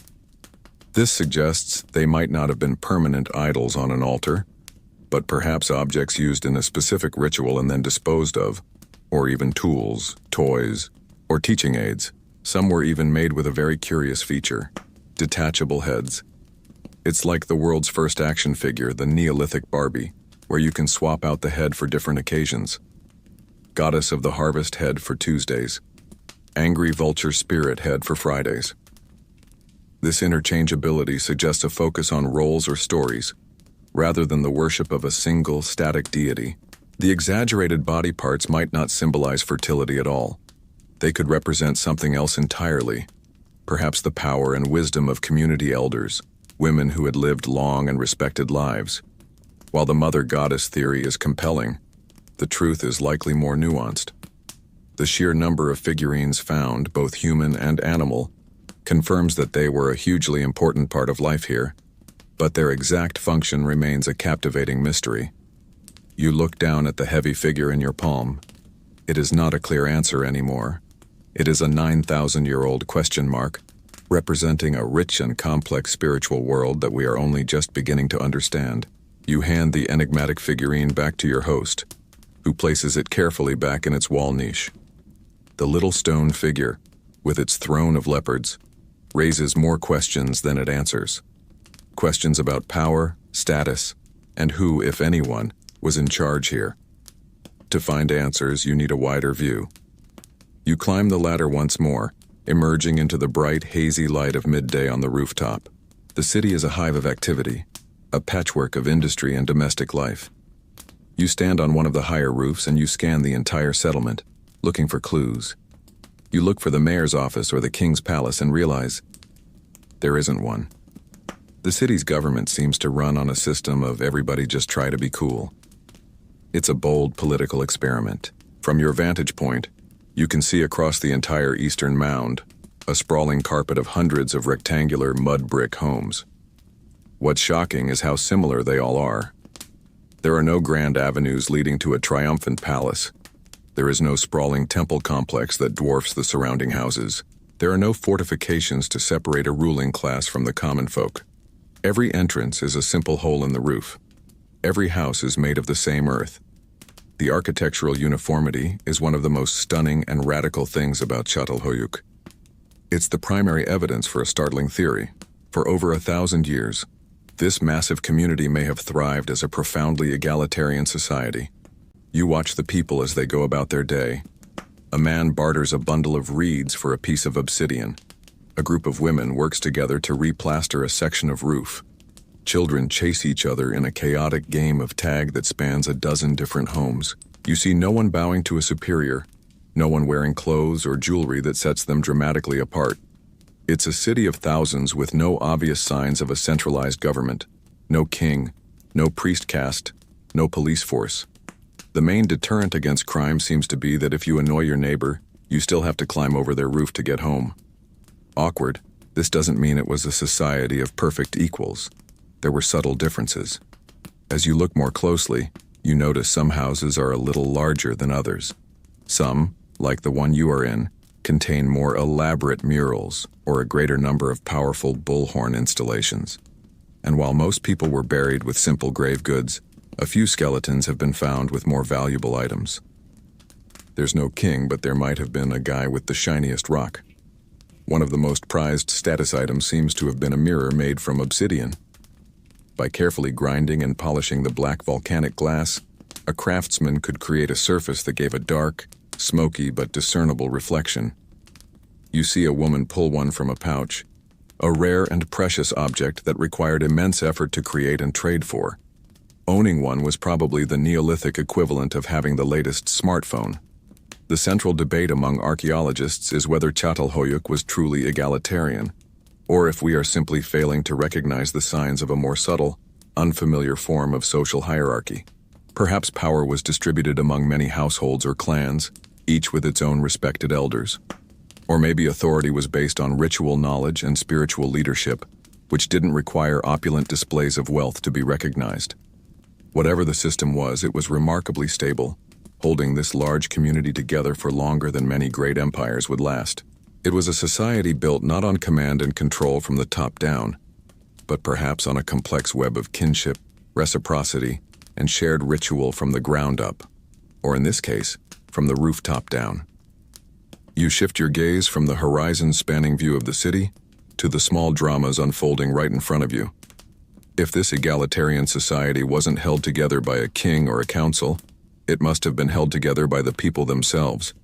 This suggests they might not have been permanent idols on an altar, but perhaps objects used in a specific ritual and then disposed of, or even tools, toys, or teaching aids. Some were even made with a very curious feature: detachable heads. It's like the world's first action figure, the Neolithic Barbie, where you can swap out the head for different occasions. Goddess of the Harvest head for Tuesdays. Angry vulture spirit head for Fridays. This interchangeability suggests a focus on roles or stories, rather than the worship of a single, static deity. The exaggerated body parts might not symbolize fertility at all. They could represent something else entirely, perhaps the power and wisdom of community elders, women who had lived long and respected lives. While the mother goddess theory is compelling, the truth is likely more nuanced. The sheer number of figurines found, both human and animal, confirms that they were a hugely important part of life here, but their exact function remains a captivating mystery. You look down at the heavy figure in your palm. It is not a clear answer anymore. It is a 9,000-year-old question mark, representing a rich and complex spiritual world that we are only just beginning to understand. You hand the enigmatic figurine back to your host, who places it carefully back in its wall niche. The little stone figure, with its throne of leopards, raises more questions than it answers. Questions about power, status, and who, if anyone, was in charge here. To find answers, you need a wider view. You climb the ladder once more, emerging into the bright, hazy light of midday on the rooftop. The city is a hive of activity, a patchwork of industry and domestic life. You stand on one of the higher roofs and you scan the entire settlement, looking for clues. You look for the mayor's office or the king's palace and realize there isn't one. The city's government seems to run on a system of everybody just try to be cool. It's a bold political experiment. From your vantage point, you can see across the entire eastern mound a sprawling carpet of hundreds of rectangular mud brick homes. What's shocking is how similar they all are. There are no grand avenues leading to a triumphant palace. There is no sprawling temple complex that dwarfs the surrounding houses. There are no fortifications to separate a ruling class from the common folk. Every entrance is a simple hole in the roof. Every house is made of the same earth. The architectural uniformity is one of the most stunning and radical things about Çatalhöyük. It's the primary evidence for a startling theory. For over 1,000 years, this massive community may have thrived as a profoundly egalitarian society. You watch the people as they go about their day. A man barters a bundle of reeds for a piece of obsidian. A group of women works together to replaster a section of roof. Children chase each other in a chaotic game of tag that spans a dozen different homes. You see no one bowing to a superior, no one wearing clothes or jewelry that sets them dramatically apart. It's a city of thousands with no obvious signs of a centralized government. No king, no priest caste, no police force. The main deterrent against crime seems to be that if you annoy your neighbor, you still have to climb over their roof to get home. Awkward, this doesn't mean it was a society of perfect equals. There were subtle differences. As you look more closely, you notice some houses are a little larger than others. Some, like the one you are in, contain more elaborate murals or a greater number of powerful bullhorn installations. And while most people were buried with simple grave goods, a few skeletons have been found with more valuable items. There's no king, but there might have been a guy with the shiniest rock. One of the most prized status items seems to have been a mirror made from obsidian. By carefully grinding and polishing the black volcanic glass, a craftsman could create a surface that gave a dark, smoky but discernible reflection. You see a woman pull one from a pouch, a rare and precious object that required immense effort to create and trade for. Owning one was probably the Neolithic equivalent of having the latest smartphone. The central debate among archaeologists is whether Çatalhöyük was truly egalitarian, or if we are simply failing to recognize the signs of a more subtle, unfamiliar form of social hierarchy. Perhaps power was distributed among many households or clans, each with its own respected elders. Or maybe authority was based on ritual knowledge and spiritual leadership, which didn't require opulent displays of wealth to be recognized. Whatever the system was, it was remarkably stable, holding this large community together for longer than many great empires would last. It was a society built not on command and control from the top down, but perhaps on a complex web of kinship, reciprocity, and shared ritual from the ground up, or in this case, from the rooftop down. You shift your gaze from the horizon-spanning view of the city to the small dramas unfolding right in front of you. If this egalitarian society wasn't held together by a king or a council, it must have been held together by the people themselves,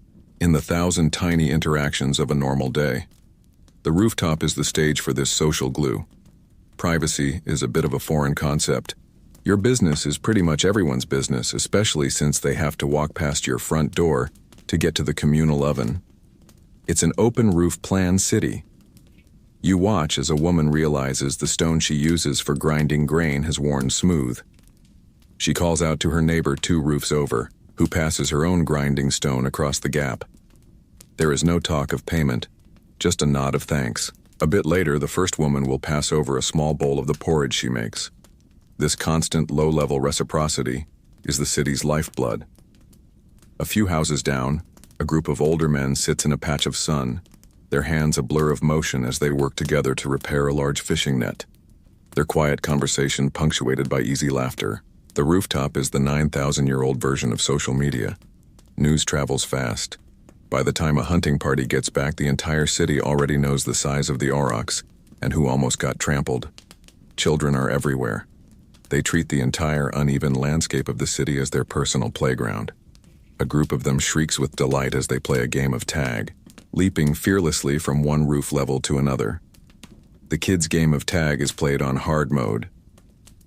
in the 1,000 tiny interactions of a normal day. The rooftop is the stage for this social glue. Privacy is a bit of a foreign concept. Your business is pretty much everyone's business, especially since they have to walk past your front door to get to the communal oven. It's an open-roof plan city. You watch as a woman realizes the stone she uses for grinding grain has worn smooth. She calls out to her neighbor 2 roofs over, who passes her own grinding stone across the gap. There is no talk of payment, just a nod of thanks. A bit later, the first woman will pass over a small bowl of the porridge she makes. This constant low-level reciprocity is the city's lifeblood. A few houses down, a group of older men sits in a patch of sun, their hands a blur of motion as they work together to repair a large fishing net. Their quiet conversation punctuated by easy laughter. The rooftop is the 9,000-year-old version of social media. News travels fast. By the time a hunting party gets back, the entire city already knows the size of the aurochs and who almost got trampled. Children are everywhere. They treat the entire uneven landscape of the city as their personal playground. A group of them shrieks with delight as they play a game of tag, leaping fearlessly from one roof level to another. The kids' game of tag is played on hard mode.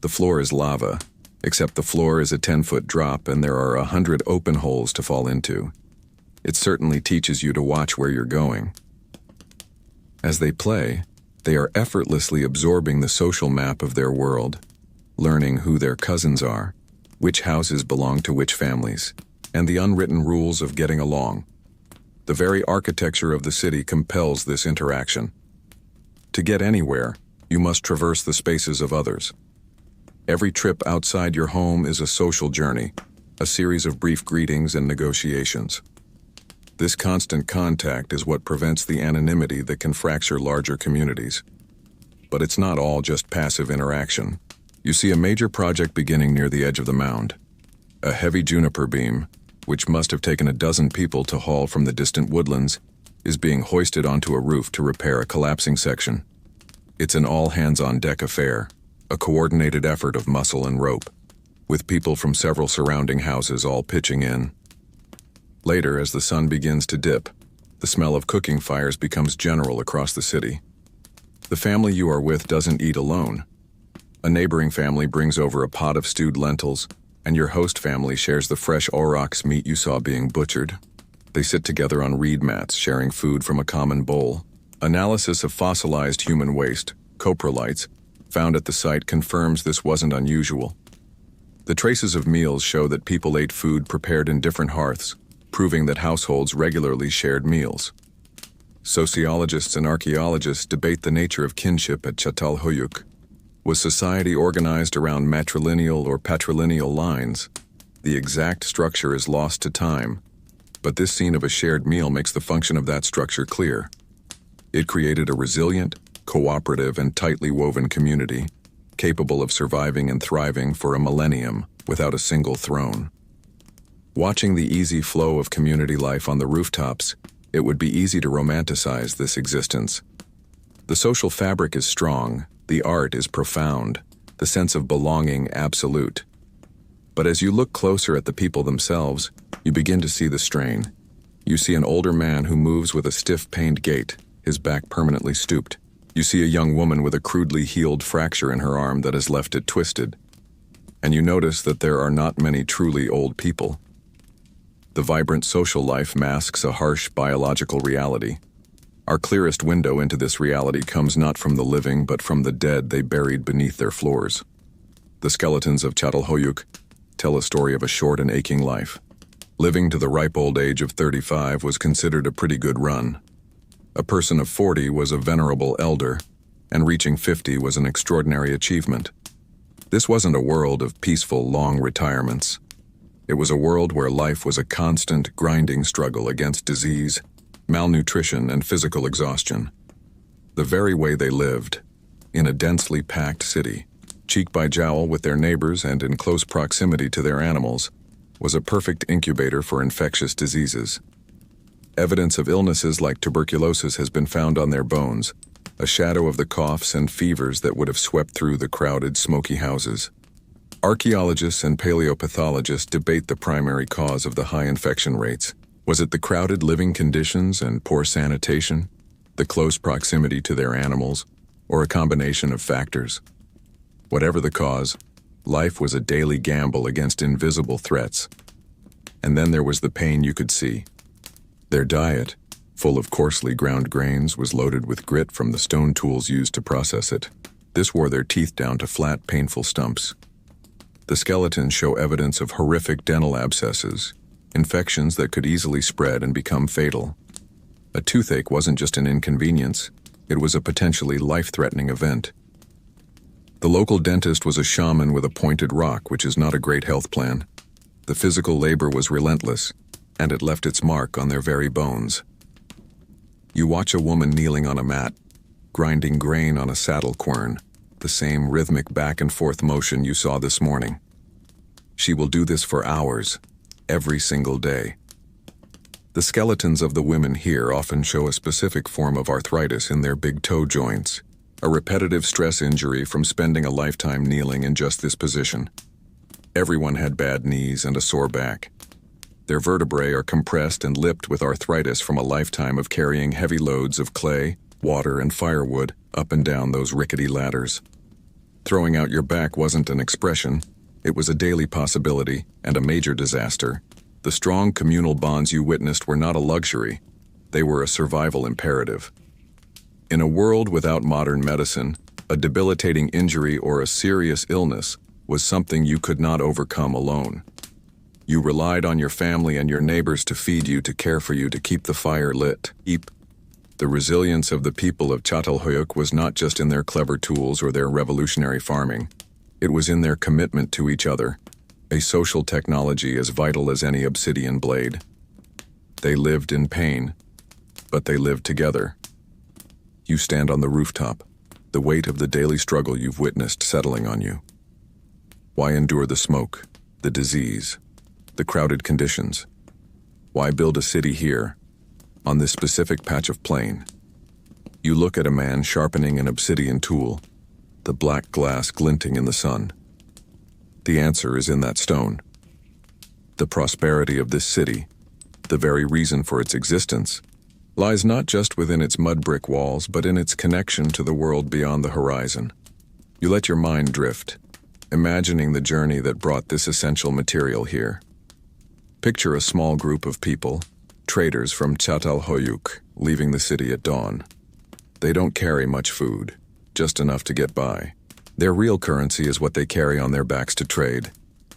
The floor is lava, except the floor is a 10-foot drop and there are 100 open holes to fall into. It certainly teaches you to watch where you're going. As they play, they are effortlessly absorbing the social map of their world, learning who their cousins are, which houses belong to which families, and the unwritten rules of getting along. The very architecture of the city compels this interaction. To get anywhere, you must traverse the spaces of others. Every trip outside your home is a social journey, a series of brief greetings and negotiations. This constant contact is what prevents the anonymity that can fracture larger communities. But it's not all just passive interaction. You see a major project beginning near the edge of the mound. A heavy juniper beam, which must have taken a dozen people to haul from the distant woodlands, is being hoisted onto a roof to repair a collapsing section. It's an all-hands-on-deck affair, a coordinated effort of muscle and rope, with people from several surrounding houses all pitching in. Later, as the sun begins to dip, the smell of cooking fires becomes general across the city. The family you are with doesn't eat alone. A neighboring family brings over a pot of stewed lentils, and your host family shares the fresh aurochs meat you saw being butchered. They sit together on reed mats, sharing food from a common bowl. Analysis of fossilized human waste, coprolites, found at the site confirms this wasn't unusual. The traces of meals show that people ate food prepared in different hearths, proving that households regularly shared meals. Sociologists and archaeologists debate the nature of kinship at Çatalhöyük. Was society organized around matrilineal or patrilineal lines? The exact structure is lost to time, but this scene of a shared meal makes the function of that structure clear. It created a resilient, cooperative, and tightly woven community, capable of surviving and thriving for a millennium without a single throne. Watching the easy flow of community life on the rooftops, it would be easy to romanticize this existence. The social fabric is strong, the art is profound, the sense of belonging absolute. But as you look closer at the people themselves, you begin to see the strain. You see an older man who moves with a stiff-paned gait, his back permanently stooped. You see a young woman with a crudely healed fracture in her arm that has left it twisted. And you notice that there are not many truly old people. The vibrant social life masks a harsh biological reality. Our clearest window into this reality comes not from the living but from the dead they buried beneath their floors. The skeletons of Çatalhöyük tell a story of a short and aching life. Living to the ripe old age of 35 was considered a pretty good run. A person of 40 was a venerable elder, and reaching 50 was an extraordinary achievement. This wasn't a world of peaceful, long retirements. It was a world where life was a constant, grinding struggle against disease, malnutrition, and physical exhaustion. The very way they lived, in a densely packed city, cheek by jowl with their neighbors and in close proximity to their animals, was a perfect incubator for infectious diseases. Evidence of illnesses like tuberculosis has been found on their bones, a shadow of the coughs and fevers that would have swept through the crowded, smoky houses. Archaeologists and paleopathologists debate the primary cause of the high infection rates. Was it the crowded living conditions and poor sanitation, the close proximity to their animals, or a combination of factors? Whatever the cause, life was a daily gamble against invisible threats. And then there was the pain you could see. Their diet, full of coarsely ground grains, was loaded with grit from the stone tools used to process it. This wore their teeth down to flat, painful stumps. The skeletons show evidence of horrific dental abscesses, infections that could easily spread and become fatal. A toothache wasn't just an inconvenience, it was a potentially life-threatening event. The local dentist was a shaman with a pointed rock, which is not a great health plan. The physical labor was relentless, and it left its mark on their very bones. You watch a woman kneeling on a mat, grinding grain on a saddle quern, the same rhythmic back and forth motion you saw this morning. She will do this for hours, every single day. The skeletons of the women here often show a specific form of arthritis in their big toe joints, a repetitive stress injury from spending a lifetime kneeling in just this position. Everyone had bad knees and a sore back. Their vertebrae are compressed and lipped with arthritis from a lifetime of carrying heavy loads of clay, water, and firewood up and down those rickety ladders. Throwing out your back wasn't an expression, it was a daily possibility and a major disaster. The strong communal bonds you witnessed were not a luxury, they were a survival imperative. In a world without modern medicine, a debilitating injury or a serious illness was something you could not overcome alone. You relied on your family and your neighbors to feed you, to care for you, to keep the fire lit. The resilience of the people of Çatalhöyük was not just in their clever tools or their revolutionary farming. It was in their commitment to each other, a social technology as vital as any obsidian blade. They lived in pain, but they lived together. You stand on the rooftop, the weight of the daily struggle you've witnessed settling on you. Why endure the smoke, the disease, the crowded conditions? Why build a city here, on this specific patch of plain? You look at a man sharpening an obsidian tool, the black glass glinting in the sun. The answer is in that stone. The prosperity of this city, the very reason for its existence, lies not just within its mud brick walls, but in its connection to the world beyond the horizon. You let your mind drift, imagining the journey that brought this essential material here. Picture a small group of people, traders from Çatalhöyük, leaving the city at dawn. They don't carry much food, just enough to get by. Their real currency is what they carry on their backs to trade: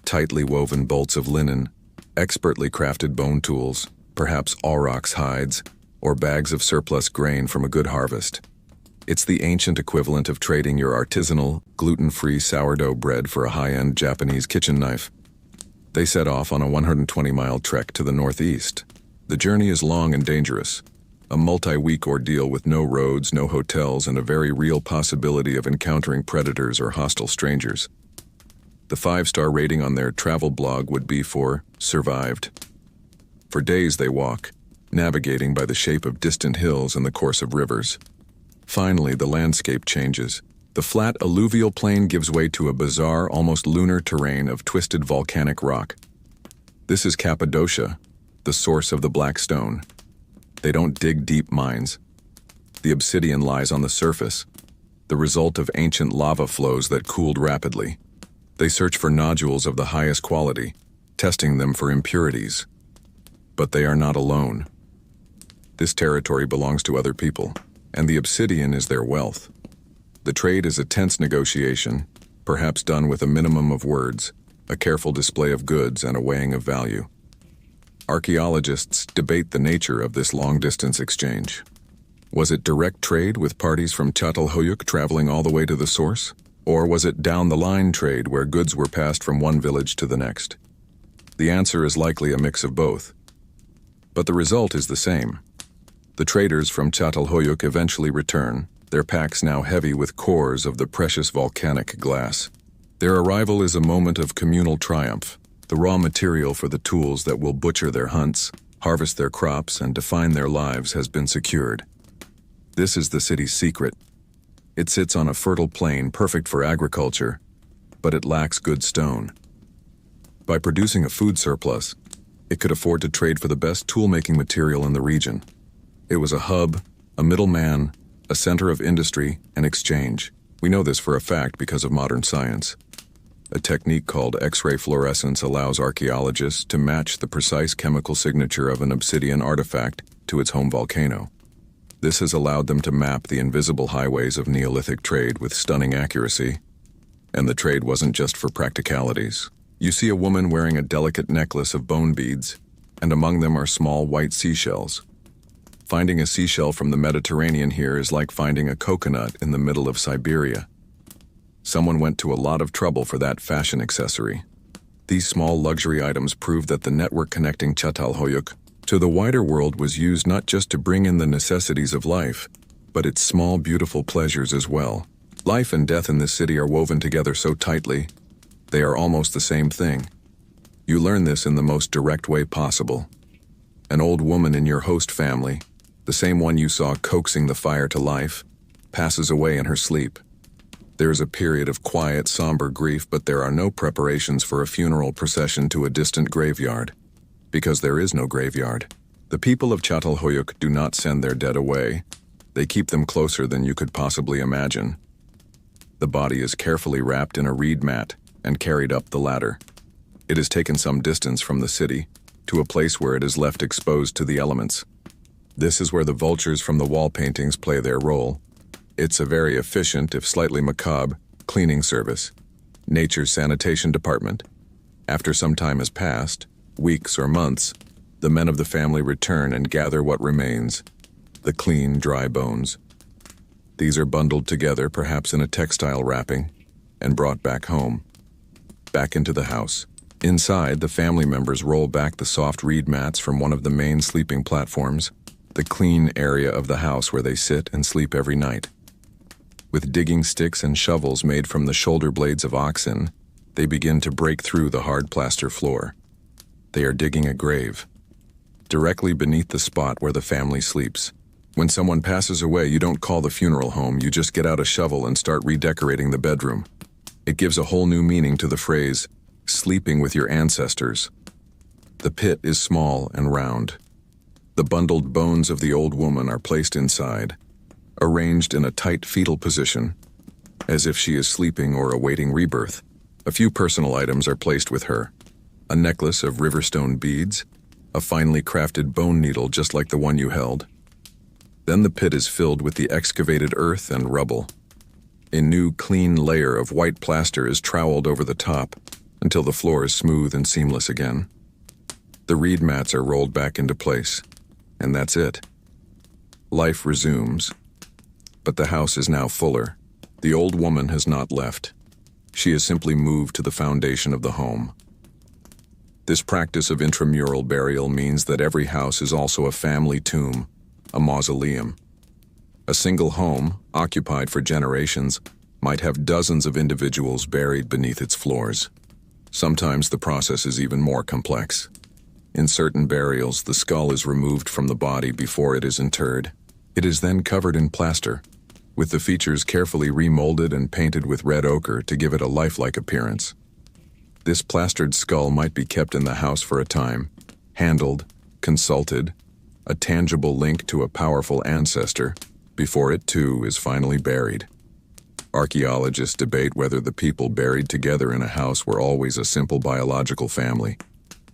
tightly woven bolts of linen, expertly crafted bone tools, perhaps aurochs hides, or bags of surplus grain from a good harvest. It's the ancient equivalent of trading your artisanal, gluten-free sourdough bread for a high-end Japanese kitchen knife. They set off on a 120-mile trek to the northeast. The journey is long and dangerous, a multi-week ordeal with no roads, no hotels, and a very real possibility of encountering predators or hostile strangers. The 5-star rating on their travel blog would be for survived. For days they walk, navigating by the shape of distant hills and the course of rivers. Finally, the landscape changes. The flat alluvial plain gives way to a bizarre, almost lunar terrain of twisted volcanic rock. This is Cappadocia, the source of the black stone. They don't dig deep mines. The obsidian lies on the surface, the result of ancient lava flows that cooled rapidly. They search for nodules of the highest quality, testing them for impurities. But they are not alone. This territory belongs to other people, and the obsidian is their wealth. The trade is a tense negotiation, perhaps done with a minimum of words, a careful display of goods and a weighing of value. Archaeologists debate the nature of this long-distance exchange. Was it direct trade with parties from Çatalhöyük traveling all the way to the source? Or was it down-the-line trade where goods were passed from one village to the next? The answer is likely a mix of both. But the result is the same. The traders from Çatalhöyük eventually return, their packs now heavy with cores of the precious volcanic glass. Their arrival is a moment of communal triumph. The raw material for the tools that will butcher their hunts, harvest their crops, and define their lives has been secured. This is the city's secret. It sits on a fertile plain perfect for agriculture, but it lacks good stone. By producing a food surplus, it could afford to trade for the best tool-making material in the region. It was a hub, a middleman, a center of industry and exchange. We know this for a fact because of modern science. A technique called X-ray fluorescence allows archaeologists to match the precise chemical signature of an obsidian artifact to its home volcano. This has allowed them to map the invisible highways of Neolithic trade with stunning accuracy. And the trade wasn't just for practicalities. You see a woman wearing a delicate necklace of bone beads, and among them are small white seashells. Finding a seashell from the Mediterranean here is like finding a coconut in the middle of Siberia. Someone went to a lot of trouble for that fashion accessory. These small luxury items prove that the network connecting Çatalhöyük to the wider world was used not just to bring in the necessities of life, but its small, beautiful pleasures as well. Life and death in this city are woven together so tightly, they are almost the same thing. You learn this in the most direct way possible. An old woman in your host family, the same one you saw coaxing the fire to life, passes away in her sleep. There is a period of quiet, somber grief, but there are no preparations for a funeral procession to a distant graveyard. Because there is no graveyard. The people of Çatalhöyük do not send their dead away. They keep them closer than you could possibly imagine. The body is carefully wrapped in a reed mat and carried up the ladder. It is taken some distance from the city, to a place where it is left exposed to the elements. This is where the vultures from the wall paintings play their role. It's a very efficient, if slightly macabre, cleaning service. Nature's sanitation department. After some time has passed, weeks or months, the men of the family return and gather what remains, the clean, dry bones. These are bundled together, perhaps in a textile wrapping, and brought back home, back into the house. Inside, the family members roll back the soft reed mats from one of the main sleeping platforms, the clean area of the house where they sit and sleep every night. With digging sticks and shovels made from the shoulder blades of oxen, they begin to break through the hard plaster floor. They are digging a grave, directly beneath the spot where the family sleeps. When someone passes away, you don't call the funeral home, you just get out a shovel and start redecorating the bedroom. It gives a whole new meaning to the phrase, sleeping with your ancestors. The pit is small and round. The bundled bones of the old woman are placed inside, arranged in a tight fetal position, as if she is sleeping or awaiting rebirth. A few personal items are placed with her. A necklace of riverstone beads, a finely crafted bone needle just like the one you held. Then the pit is filled with the excavated earth and rubble. A new clean layer of white plaster is troweled over the top until the floor is smooth and seamless again. The reed mats are rolled back into place, and that's it. Life resumes. But the house is now fuller. The old woman has not left. She has simply moved to the foundation of the home. This practice of intramural burial means that every house is also a family tomb, a mausoleum. A single home, occupied for generations, might have dozens of individuals buried beneath its floors. Sometimes the process is even more complex. In certain burials, the skull is removed from the body before it is interred. It is then covered in plaster, with the features carefully remolded and painted with red ochre to give it a lifelike appearance. This plastered skull might be kept in the house for a time, handled, consulted, a tangible link to a powerful ancestor, before it too is finally buried. Archaeologists debate whether the people buried together in a house were always a simple biological family.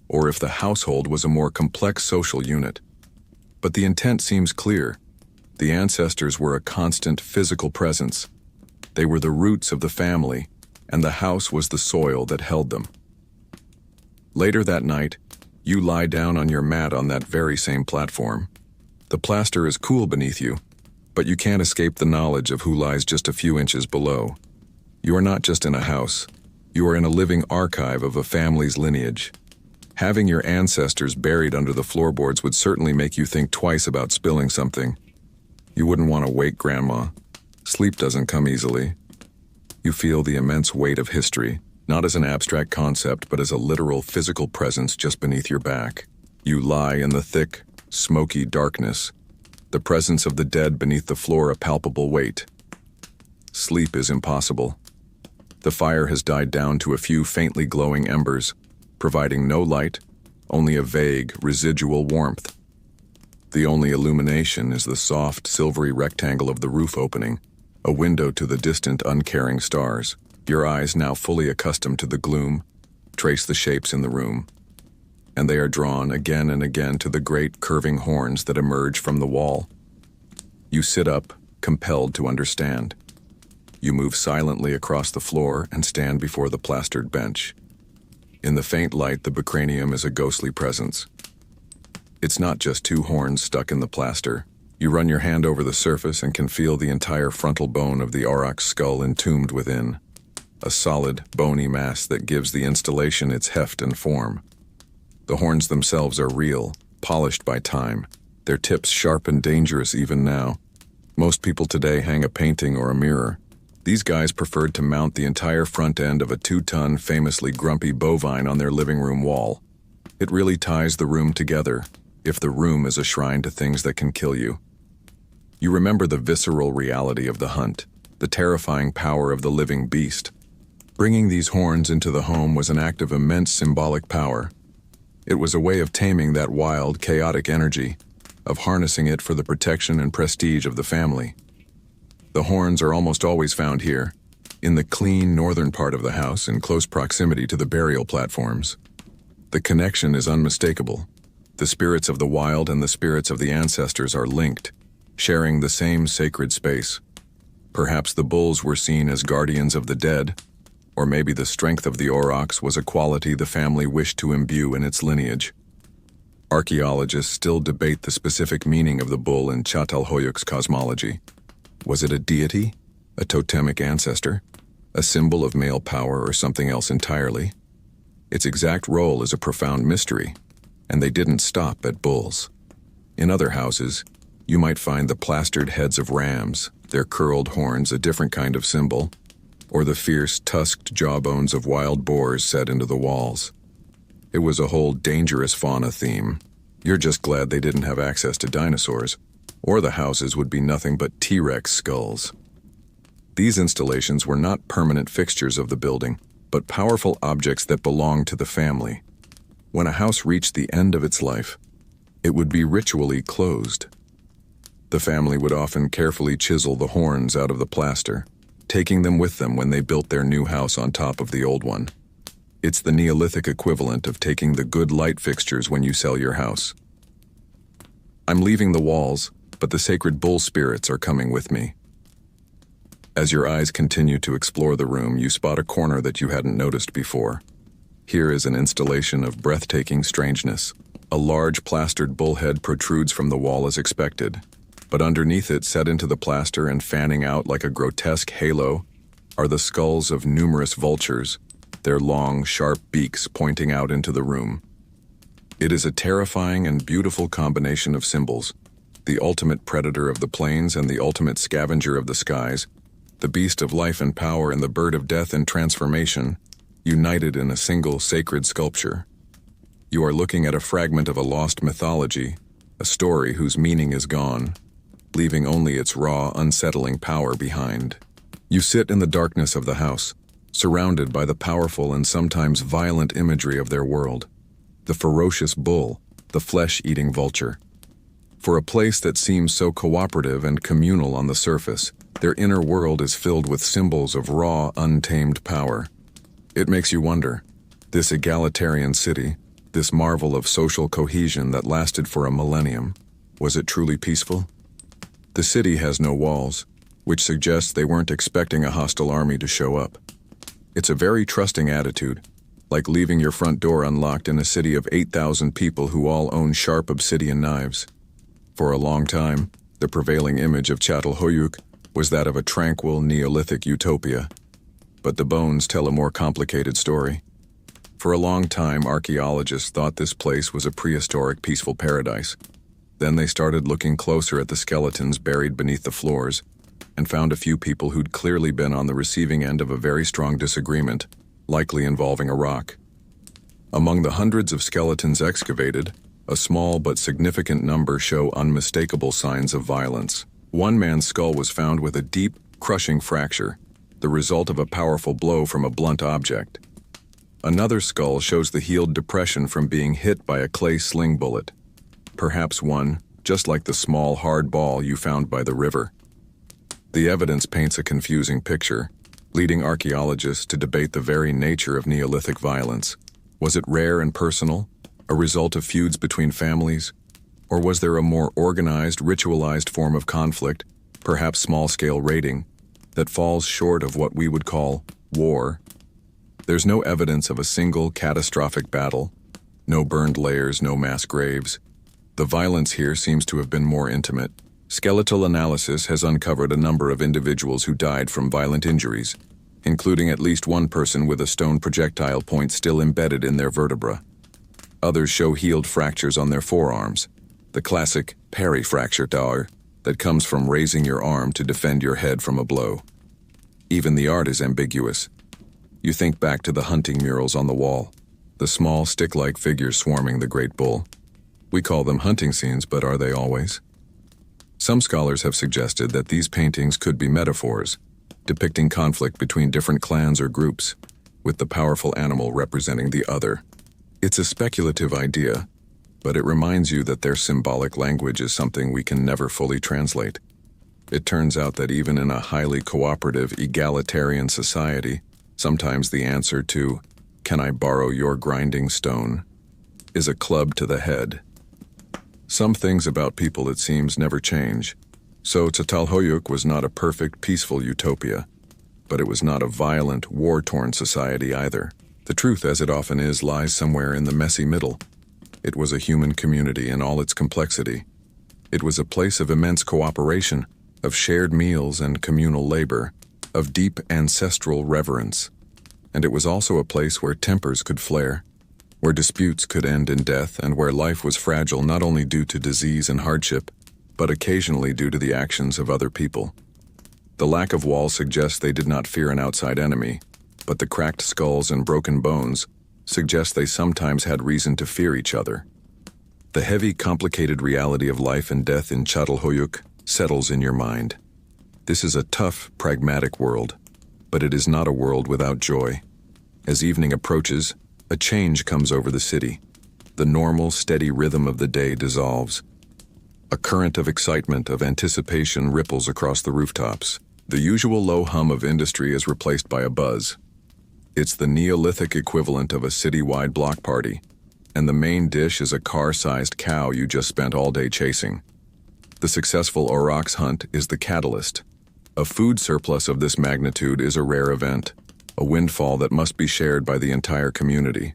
or if the household was a more complex social unit. But the intent seems clear. The ancestors were a constant physical presence. They were the roots of the family, and the house was the soil that held them. Later that night, you lie down on your mat on that very same platform. The plaster is cool beneath you, but you can't escape the knowledge of who lies just a few inches below. You are not just in a house. You are in a living archive of a family's lineage. Having your ancestors buried under the floorboards would certainly make you think twice about spilling something. You wouldn't want to wake Grandma. Sleep doesn't come easily. You feel the immense weight of history, not as an abstract concept, but as a literal physical presence just beneath your back. You lie in the thick, smoky darkness, the presence of the dead beneath the floor a palpable weight. Sleep is impossible. The fire has died down to a few faintly glowing embers, providing no light, only a vague, residual warmth. The only illumination is the soft, silvery rectangle of the roof opening, a window to the distant, uncaring stars. Your eyes, now fully accustomed to the gloom, trace the shapes in the room, and they are drawn again and again to the great curving horns that emerge from the wall. You sit up, compelled to understand. You move silently across the floor and stand before the plastered bench. In the faint light, the bacranium is a ghostly presence. It's not just two horns stuck in the plaster. You run your hand over the surface and can feel the entire frontal bone of the aurochs skull entombed within. A solid, bony mass that gives the installation its heft and form. The horns themselves are real, polished by time, their tips sharp and dangerous even now. Most people today hang a painting or a mirror. These guys preferred to mount the entire front end of a 2-ton, famously grumpy bovine on their living room wall. It really ties the room together, if the room is a shrine to things that can kill you. You remember the visceral reality of the hunt, the terrifying power of the living beast. Bringing these horns into the home was an act of immense symbolic power. It was a way of taming that wild, chaotic energy, of harnessing it for the protection and prestige of the family. The horns are almost always found here, in the clean northern part of the house in close proximity to the burial platforms. The connection is unmistakable. The spirits of the wild and the spirits of the ancestors are linked, sharing the same sacred space. Perhaps the bulls were seen as guardians of the dead, or maybe the strength of the aurochs was a quality the family wished to imbue in its lineage. Archaeologists still debate the specific meaning of the bull in Çatalhöyük's cosmology. Was it a deity, a totemic ancestor, a symbol of male power, or something else entirely? Its exact role is a profound mystery, and they didn't stop at bulls. In other houses, you might find the plastered heads of rams, their curled horns a different kind of symbol, or the fierce, tusked jawbones of wild boars set into the walls. It was a whole dangerous fauna theme. You're just glad they didn't have access to dinosaurs, or the houses would be nothing but T-Rex skulls. These installations were not permanent fixtures of the building, but powerful objects that belonged to the family. When a house reached the end of its life, it would be ritually closed. The family would often carefully chisel the horns out of the plaster, taking them with them when they built their new house on top of the old one. It's the Neolithic equivalent of taking the good light fixtures when you sell your house. I'm leaving the walls, but the sacred bull spirits are coming with me. As your eyes continue to explore the room, you spot a corner that you hadn't noticed before. Here is an installation of breathtaking strangeness. A large plastered bull head protrudes from the wall as expected, but underneath it, set into the plaster and fanning out like a grotesque halo, are the skulls of numerous vultures, their long, sharp beaks pointing out into the room. It is a terrifying and beautiful combination of symbols, the ultimate predator of the plains and the ultimate scavenger of the skies, the beast of life and power and the bird of death and transformation, united in a single sacred sculpture. You are looking at a fragment of a lost mythology, a story whose meaning is gone, leaving only its raw, unsettling power behind. You sit in the darkness of the house, surrounded by the powerful and sometimes violent imagery of their world. The ferocious bull, the flesh-eating vulture. For a place that seems so cooperative and communal on the surface, their inner world is filled with symbols of raw, untamed power. It makes you wonder, this egalitarian city, This marvel of social cohesion that lasted for a millennium, was it truly peaceful? The city has no walls, which suggests they weren't expecting a hostile army to show up. It's a very trusting attitude, like leaving your front door unlocked in a city of 8,000 people who all own sharp obsidian knives. For a long time, the prevailing image of Çatalhöyük was that of a tranquil Neolithic utopia. But the bones tell a more complicated story. For a long time, archaeologists thought this place was a prehistoric peaceful paradise. Then they started looking closer at the skeletons buried beneath the floors, and found a few people who'd clearly been on the receiving end of a very strong disagreement, likely involving a rock. Among the hundreds of skeletons excavated, a small but significant number show unmistakable signs of violence. One man's skull was found with a deep, crushing fracture, the result of a powerful blow from a blunt object. Another skull shows the healed depression from being hit by a clay sling bullet, perhaps one just like the small, hard ball you found by the river. The evidence paints a confusing picture, leading archaeologists to debate the very nature of Neolithic violence. Was it rare and personal, a result of feuds between families, or was there a more organized, ritualized form of conflict, perhaps small-scale raiding, that falls short of what we would call war? There's no evidence of a single catastrophic battle, no burned layers, no mass graves. The violence here seems to have been more intimate. Skeletal analysis has uncovered a number of individuals who died from violent injuries, including at least one person with a stone projectile point still embedded in their vertebra. Others show healed fractures on their forearms, the classic parry fracture that comes from raising your arm to defend your head from a blow. Even the art is ambiguous. You think back to the hunting murals on the wall, the small stick-like figures swarming the great bull. We call them hunting scenes, but are they always? Some scholars have suggested that these paintings could be metaphors, depicting conflict between different clans or groups, with the powerful animal representing the other. It's a speculative idea, but it reminds you that their symbolic language is something we can never fully translate. It turns out that even in a highly cooperative, egalitarian society, sometimes the answer to, "Can I borrow your grinding stone?" is a club to the head. Some things about people, it seems, never change. So Çatalhöyük was not a perfect, peaceful utopia, but it was not a violent, war-torn society either. The truth, as it often is, lies somewhere in the messy middle. It was a human community in all its complexity. It was a place of immense cooperation, of shared meals and communal labor, of deep ancestral reverence. And it was also a place where tempers could flare, where disputes could end in death, and where life was fragile not only due to disease and hardship, but occasionally due to the actions of other people. The lack of walls suggests they did not fear an outside enemy, but the cracked skulls and broken bones suggest they sometimes had reason to fear each other. The heavy, complicated reality of life and death in Çatalhöyük settles in your mind. This is a tough, pragmatic world, but it is not a world without joy. As evening approaches, a change comes over the city. The normal, steady rhythm of the day dissolves. A current of excitement, of anticipation ripples across the rooftops. The usual low hum of industry is replaced by a buzz. It's the Neolithic equivalent of a city-wide block party, and the main dish is a car-sized cow you just spent all day chasing. The successful aurochs hunt is the catalyst. A food surplus of this magnitude is a rare event, a windfall that must be shared by the entire community.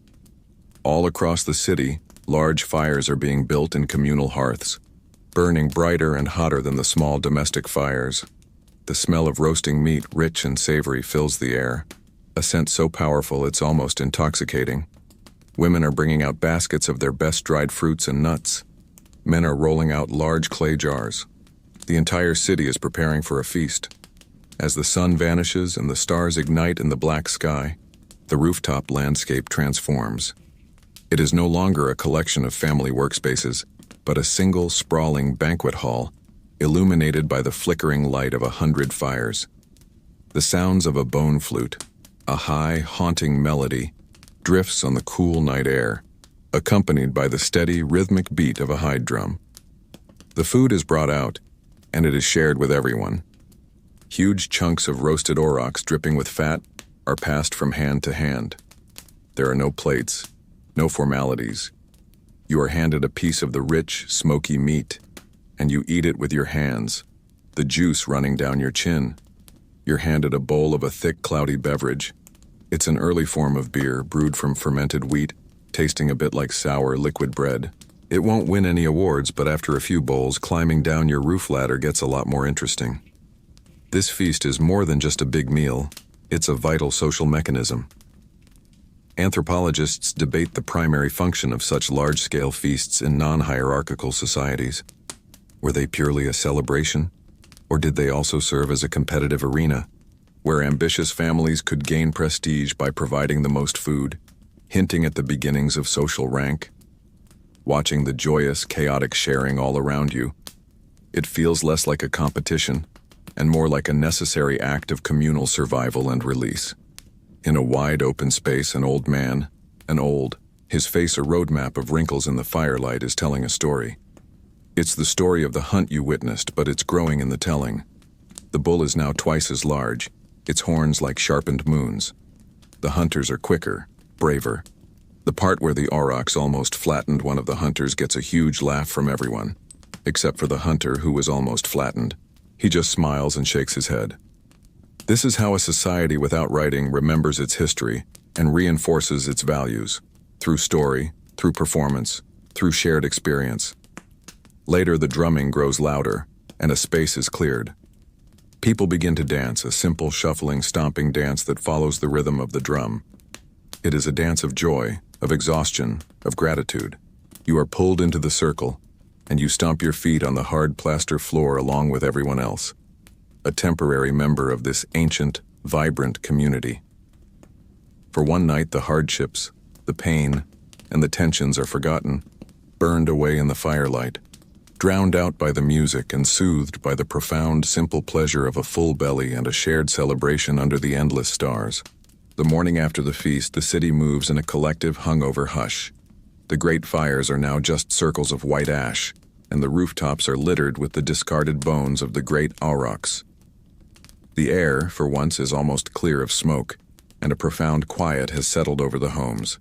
All across the city, large fires are being built in communal hearths, burning brighter and hotter than the small domestic fires. The smell of roasting meat, rich and savory, fills the air, a scent so powerful it's almost intoxicating. Women are bringing out baskets of their best dried fruits and nuts. Men are rolling out large clay jars. The entire city is preparing for a feast. As the sun vanishes and the stars ignite in the black sky, the rooftop landscape transforms. It is no longer a collection of family workspaces, but a single sprawling banquet hall, illuminated by the flickering light of 100 fires. The sounds of a bone flute, a high, haunting melody, drifts on the cool night air, accompanied by the steady, rhythmic beat of a hide drum. The food is brought out, and it is shared with everyone. Huge chunks of roasted aurochs dripping with fat are passed from hand to hand. There are no plates, No formalities. You are handed a piece of the rich, smoky meat, and you eat it with your hands, the juice running down your chin. You're handed a bowl of a thick, cloudy beverage. It's an early form of beer, brewed from fermented wheat, tasting a bit like sour, liquid bread. It won't win any awards, but after a few bowls, climbing down your roof ladder gets a lot more interesting. This feast is more than just a big meal. It's a vital social mechanism. Anthropologists debate the primary function of such large-scale feasts in non-hierarchical societies. Were they purely a celebration? Or did they also serve as a competitive arena, where ambitious families could gain prestige by providing the most food, hinting at the beginnings of social rank? Watching the joyous, chaotic sharing all around you, it feels less like a competition and more like a necessary act of communal survival and release. In a wide open space, an old man, his face a roadmap of wrinkles in the firelight, is telling a story. It's the story of the hunt you witnessed, but it's growing in the telling. The bull is now twice as large, its horns like sharpened moons. The hunters are quicker, braver. The part where the aurochs almost flattened one of the hunters gets a huge laugh from everyone, except for the hunter who was almost flattened. He just smiles and shakes his head. This is how a society without writing remembers its history and reinforces its values, through story, through performance, through shared experience. Later, the drumming grows louder, and a space is cleared. People begin to dance, a simple shuffling, stomping dance that follows the rhythm of the drum. It is a dance of joy, of exhaustion, of gratitude. You are pulled into the circle, and you stomp your feet on the hard plaster floor along with everyone else, a temporary member of this ancient, vibrant community. For one night, the hardships, the pain, and the tensions are forgotten, burned away in the firelight, drowned out by the music and soothed by the profound, simple pleasure of a full belly and a shared celebration under the endless stars. The morning after the feast, the city moves in a collective hungover hush. The great fires are now just circles of white ash, and the rooftops are littered with the discarded bones of the great aurochs. The air, for once, is almost clear of smoke, and a profound quiet has settled over the homes.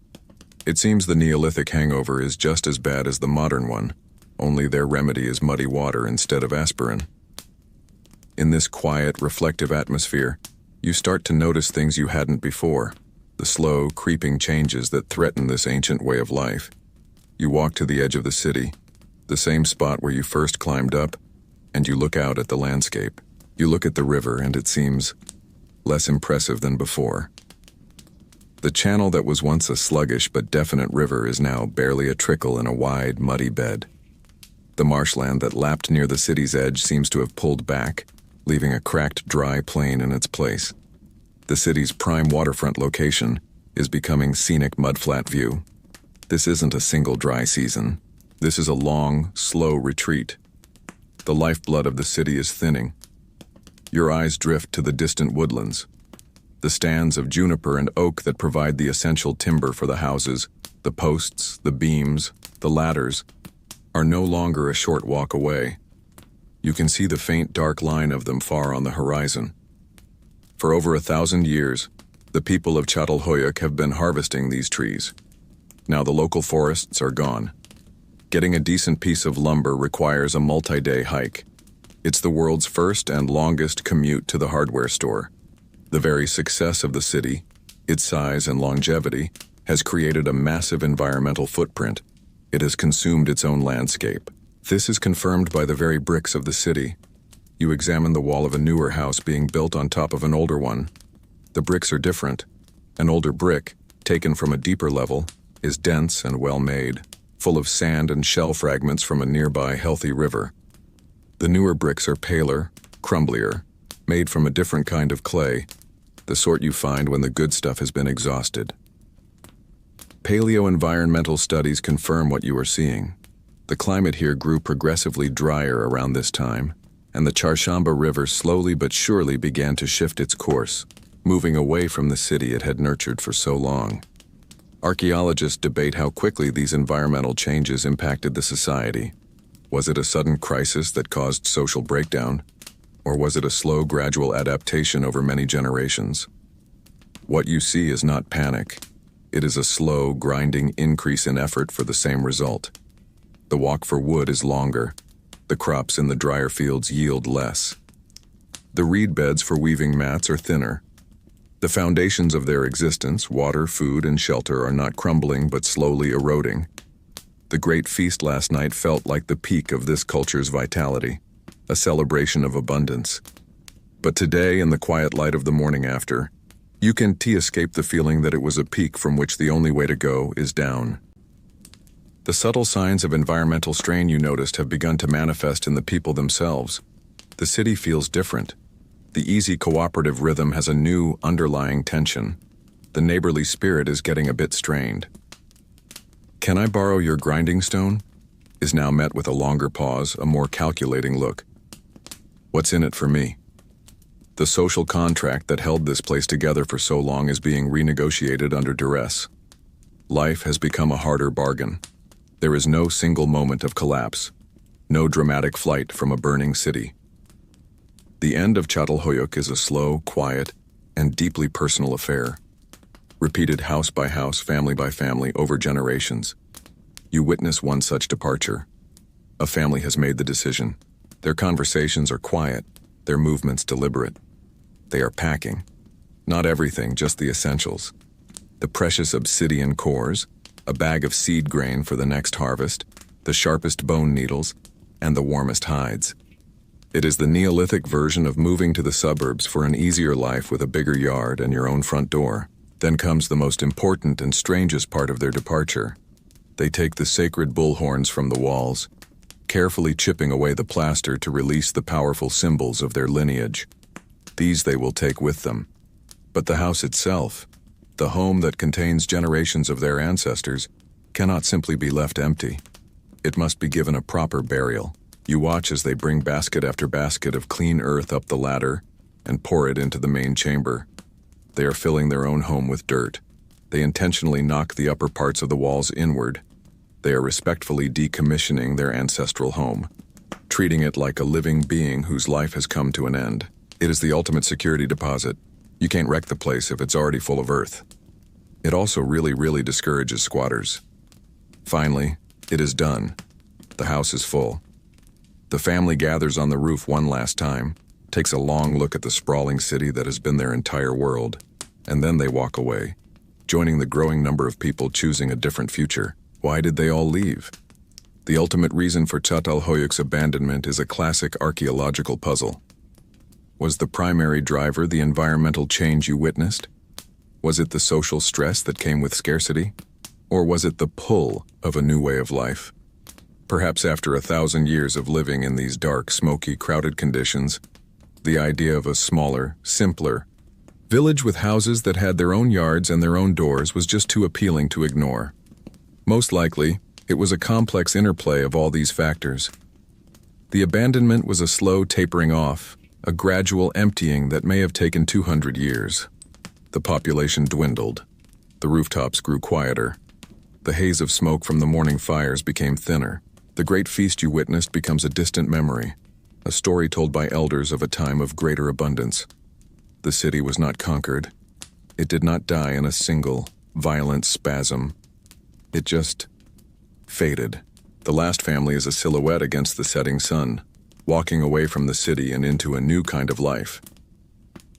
It seems the Neolithic hangover is just as bad as the modern one, only their remedy is muddy water instead of aspirin. In this quiet, reflective atmosphere, you start to notice things you hadn't before, the slow, creeping changes that threaten this ancient way of life. You walk to the edge of the city, the same spot where you first climbed up, and you look out at the landscape. You look at the river, and it seems less impressive than before. The channel that was once a sluggish but definite river is now barely a trickle in a wide, muddy bed. The marshland that lapped near the city's edge seems to have pulled back, leaving a cracked, dry plain in its place. The city's prime waterfront location is becoming scenic mudflat view. This isn't a single dry season. This is a long, slow retreat. The lifeblood of the city is thinning. Your eyes drift to the distant woodlands. The stands of juniper and oak that provide the essential timber for the houses, the posts, the beams, the ladders, are no longer a short walk away. You can see the faint dark line of them far on the horizon. For over 1,000 years, the people of Çatalhöyük have been harvesting these trees. Now the local forests are gone. Getting a decent piece of lumber requires a multi-day hike. It's the world's first and longest commute to the hardware store. The very success of the city, its size and longevity, has created a massive environmental footprint. It has consumed its own landscape. This is confirmed by the very bricks of the city. You examine the wall of a newer house being built on top of an older one. The bricks are different. An older brick, taken from a deeper level, is dense and well-made, full of sand and shell fragments from a nearby healthy river. The newer bricks are paler, crumblier, made from a different kind of clay, the sort you find when the good stuff has been exhausted. Paleo-environmental studies confirm what you are seeing. The climate here grew progressively drier around this time, and the Çarşamba River slowly but surely began to shift its course, moving away from the city it had nurtured for so long. Archaeologists debate how quickly these environmental changes impacted the society. Was it a sudden crisis that caused social breakdown, or was it a slow, gradual adaptation over many generations? What you see is not panic. It is a slow, grinding increase in effort for the same result. The walk for wood is longer. The crops in the drier fields yield less. The reed beds for weaving mats are thinner. The foundations of their existence, water, food, and shelter, are not crumbling but slowly eroding. The great feast last night felt like the peak of this culture's vitality, a celebration of abundance. But today, in the quiet light of the morning after, you can't escape the feeling that it was a peak from which the only way to go is down. The subtle signs of environmental strain you noticed have begun to manifest in the people themselves. The city feels different. The easy cooperative rhythm has a new underlying tension. The neighborly spirit is getting a bit strained. "Can I borrow your grinding stone?" is now met with a longer pause, a more calculating look. "What's in it for me?" The social contract that held this place together for so long is being renegotiated under duress. Life has become a harder bargain. There is no single moment of collapse, no dramatic flight from a burning city. The end of Çatalhöyük is a slow, quiet, and deeply personal affair, repeated house by house, family by family, over generations. You witness one such departure. A family has made the decision. Their conversations are quiet, their movements deliberate. They are packing. Not everything, just the essentials. The precious obsidian cores, a bag of seed grain for the next harvest, the sharpest bone needles, and the warmest hides. It is the Neolithic version of moving to the suburbs for an easier life with a bigger yard and your own front door. Then comes the most important and strangest part of their departure. They take the sacred bullhorns from the walls, carefully chipping away the plaster to release the powerful symbols of their lineage. These they will take with them. But the house itself, the home that contains generations of their ancestors, cannot simply be left empty. It must be given a proper burial. You watch as they bring basket after basket of clean earth up the ladder and pour it into the main chamber. They are filling their own home with dirt. They intentionally knock the upper parts of the walls inward. They are respectfully decommissioning their ancestral home, treating it like a living being whose life has come to an end. It is the ultimate security deposit. You can't wreck the place if it's already full of earth. It also really discourages squatters. Finally, it is done. The house is full. The family gathers on the roof one last time, takes a long look at the sprawling city that has been their entire world, and then they walk away, joining the growing number of people choosing a different future. Why did they all leave? The ultimate reason for Çatalhöyük's abandonment is a classic archaeological puzzle. Was the primary driver the environmental change you witnessed? Was it the social stress that came with scarcity? Or was it the pull of a new way of life? Perhaps after 1,000 years of living in these dark, smoky, crowded conditions, the idea of a smaller, simpler village with houses that had their own yards and their own doors was just too appealing to ignore. Most likely, it was a complex interplay of all these factors. The abandonment was a slow tapering off, a gradual emptying that may have taken 200 years. The population dwindled. The rooftops grew quieter. The haze of smoke from the morning fires became thinner. The great feast you witnessed becomes a distant memory, a story told by elders of a time of greater abundance. The city was not conquered. It did not die in a single, violent spasm. It just faded. The last family is a silhouette against the setting sun, walking away from the city and into a new kind of life.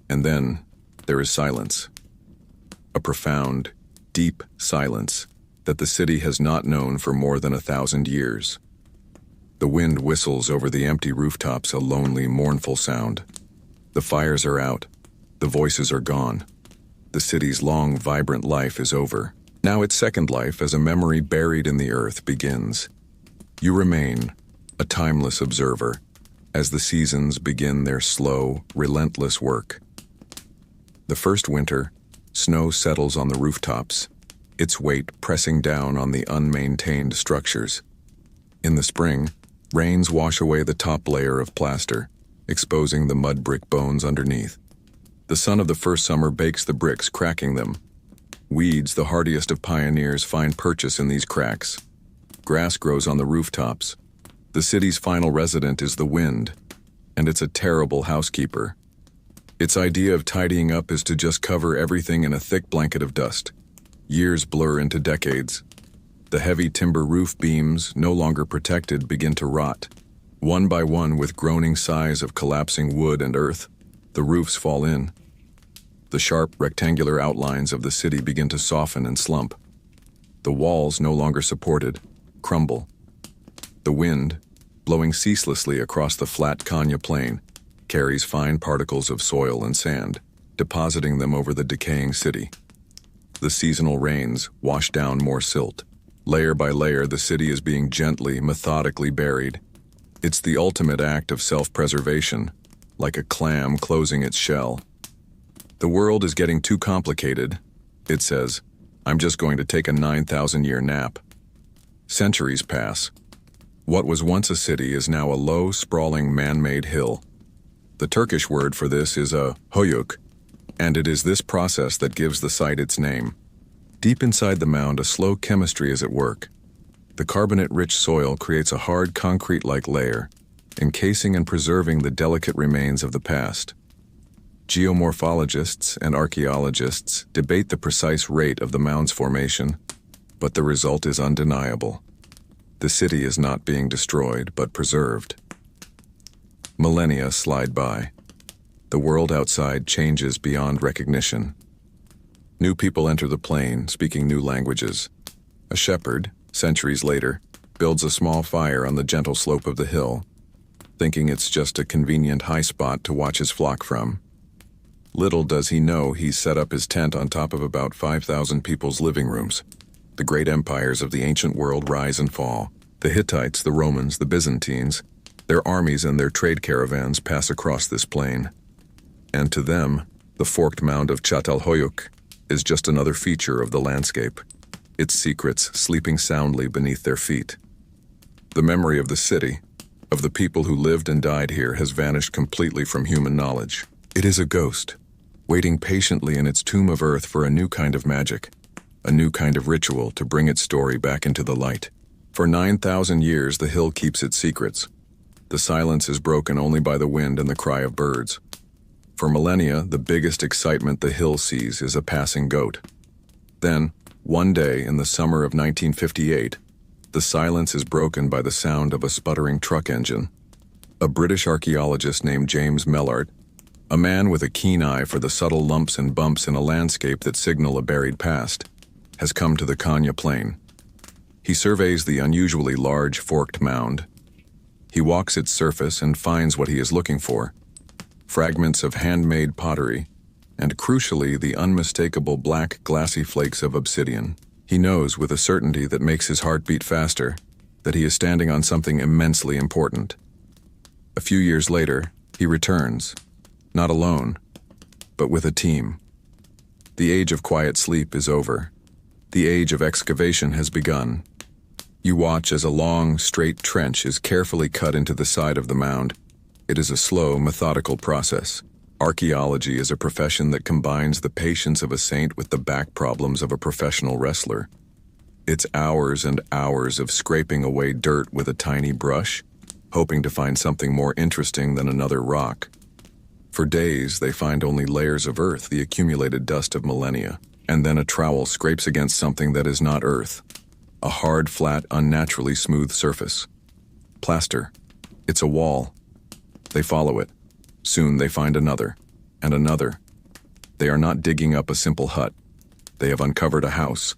And then there is silence. A profound, deep silence that the city has not known for more than 1,000 years. The wind whistles over the empty rooftops, a lonely, mournful sound. The fires are out. The voices are gone. The city's long, vibrant life is over. Now its second life, as a memory buried in the earth, begins. You remain, a timeless observer, as the seasons begin their slow, relentless work. The first winter, snow settles on the rooftops, its weight pressing down on the unmaintained structures. In the spring, rains wash away the top layer of plaster, exposing the mud brick bones underneath. The sun of the first summer bakes the bricks, cracking them. Weeds, the hardiest of pioneers, find purchase in these cracks. Grass grows on the rooftops. The city's final resident is the wind, and it's a terrible housekeeper. Its idea of tidying up is to just cover everything in a thick blanket of dust. Years blur into decades. The heavy timber roof beams, no longer protected, begin to rot. One by one, with groaning sighs of collapsing wood and earth, the roofs fall in. The sharp, rectangular outlines of the city begin to soften and slump. The walls, no longer supported, crumble. The wind, blowing ceaselessly across the flat Kanya plain, carries fine particles of soil and sand, depositing them over the decaying city. The seasonal rains wash down more silt. Layer by layer, the city is being gently, methodically buried. It's the ultimate act of self-preservation, like a clam closing its shell. The world is getting too complicated, it says. I'm just going to take a 9,000-year nap. Centuries pass. What was once a city is now a low, sprawling, man-made hill. The Turkish word for this is a hoyuk, and it is this process that gives the site its name. Deep inside the mound, a slow chemistry is at work. The carbonate-rich soil creates a hard concrete-like layer, encasing and preserving the delicate remains of the past. Geomorphologists and archaeologists debate the precise rate of the mound's formation, but the result is undeniable. The city is not being destroyed, but preserved. Millennia slide by. The world outside changes beyond recognition. New people enter the plain, speaking new languages. A shepherd, centuries later, builds a small fire on the gentle slope of the hill, thinking it's just a convenient high spot to watch his flock from. Little does he know he's set up his tent on top of about 5,000 people's living rooms. The great empires of the ancient world rise and fall. The Hittites, the Romans, the Byzantines, their armies and their trade caravans pass across this plain. And to them, the forked mound of Çatalhöyük is just another feature of the landscape, its secrets sleeping soundly beneath their feet. The memory of the city, of the people who lived and died here, has vanished completely from human knowledge. It is a ghost, waiting patiently in its tomb of earth for a new kind of magic, a new kind of ritual to bring its story back into the light. For 9,000 years, the hill keeps its secrets. The silence is broken only by the wind and the cry of birds. For millennia, the biggest excitement the hill sees is a passing goat. Then, one day in the summer of 1958, the silence is broken by the sound of a sputtering truck engine. A British archaeologist named James Mellart, a man with a keen eye for the subtle lumps and bumps in a landscape that signal a buried past, has come to the Kanya plain. He surveys the unusually large forked mound. He walks its surface and finds what he is looking for: fragments of handmade pottery, and crucially, the unmistakable black, glassy flakes of obsidian. He knows with a certainty that makes his heart beat faster that he is standing on something immensely important. A few years later, he returns, not alone, but with a team. The age of quiet sleep is over. The age of excavation has begun. You watch as a long, straight trench is carefully cut into the side of the mound. It is a slow, methodical process. Archaeology is a profession that combines the patience of a saint with the back problems of a professional wrestler. It's hours and hours of scraping away dirt with a tiny brush, hoping to find something more interesting than another rock. For days, they find only layers of earth, the accumulated dust of millennia, and then a trowel scrapes against something that is not earth. A hard, flat, unnaturally smooth surface. Plaster. It's a wall. They follow it. Soon they find another, and another. They are not digging up a simple hut. They have uncovered a house.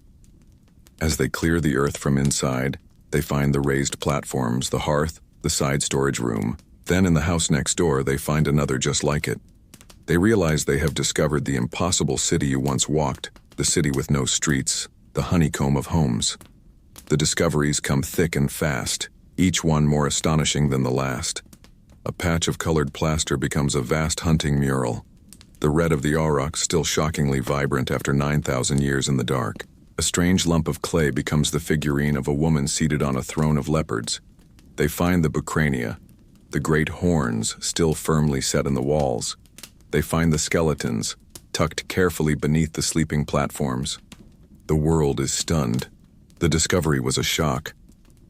As they clear the earth from inside, they find the raised platforms, the hearth, the side storage room. Then in the house next door, they find another just like it. They realize they have discovered the impossible city you once walked, the city with no streets, the honeycomb of homes. The discoveries come thick and fast, each one more astonishing than the last. A patch of colored plaster becomes a vast hunting mural. The red of the aurochs still shockingly vibrant after 9,000 years in the dark. A strange lump of clay becomes the figurine of a woman seated on a throne of leopards. They find the bucrania, the great horns still firmly set in the walls. They find the skeletons, tucked carefully beneath the sleeping platforms. The world is stunned. The discovery was a shock.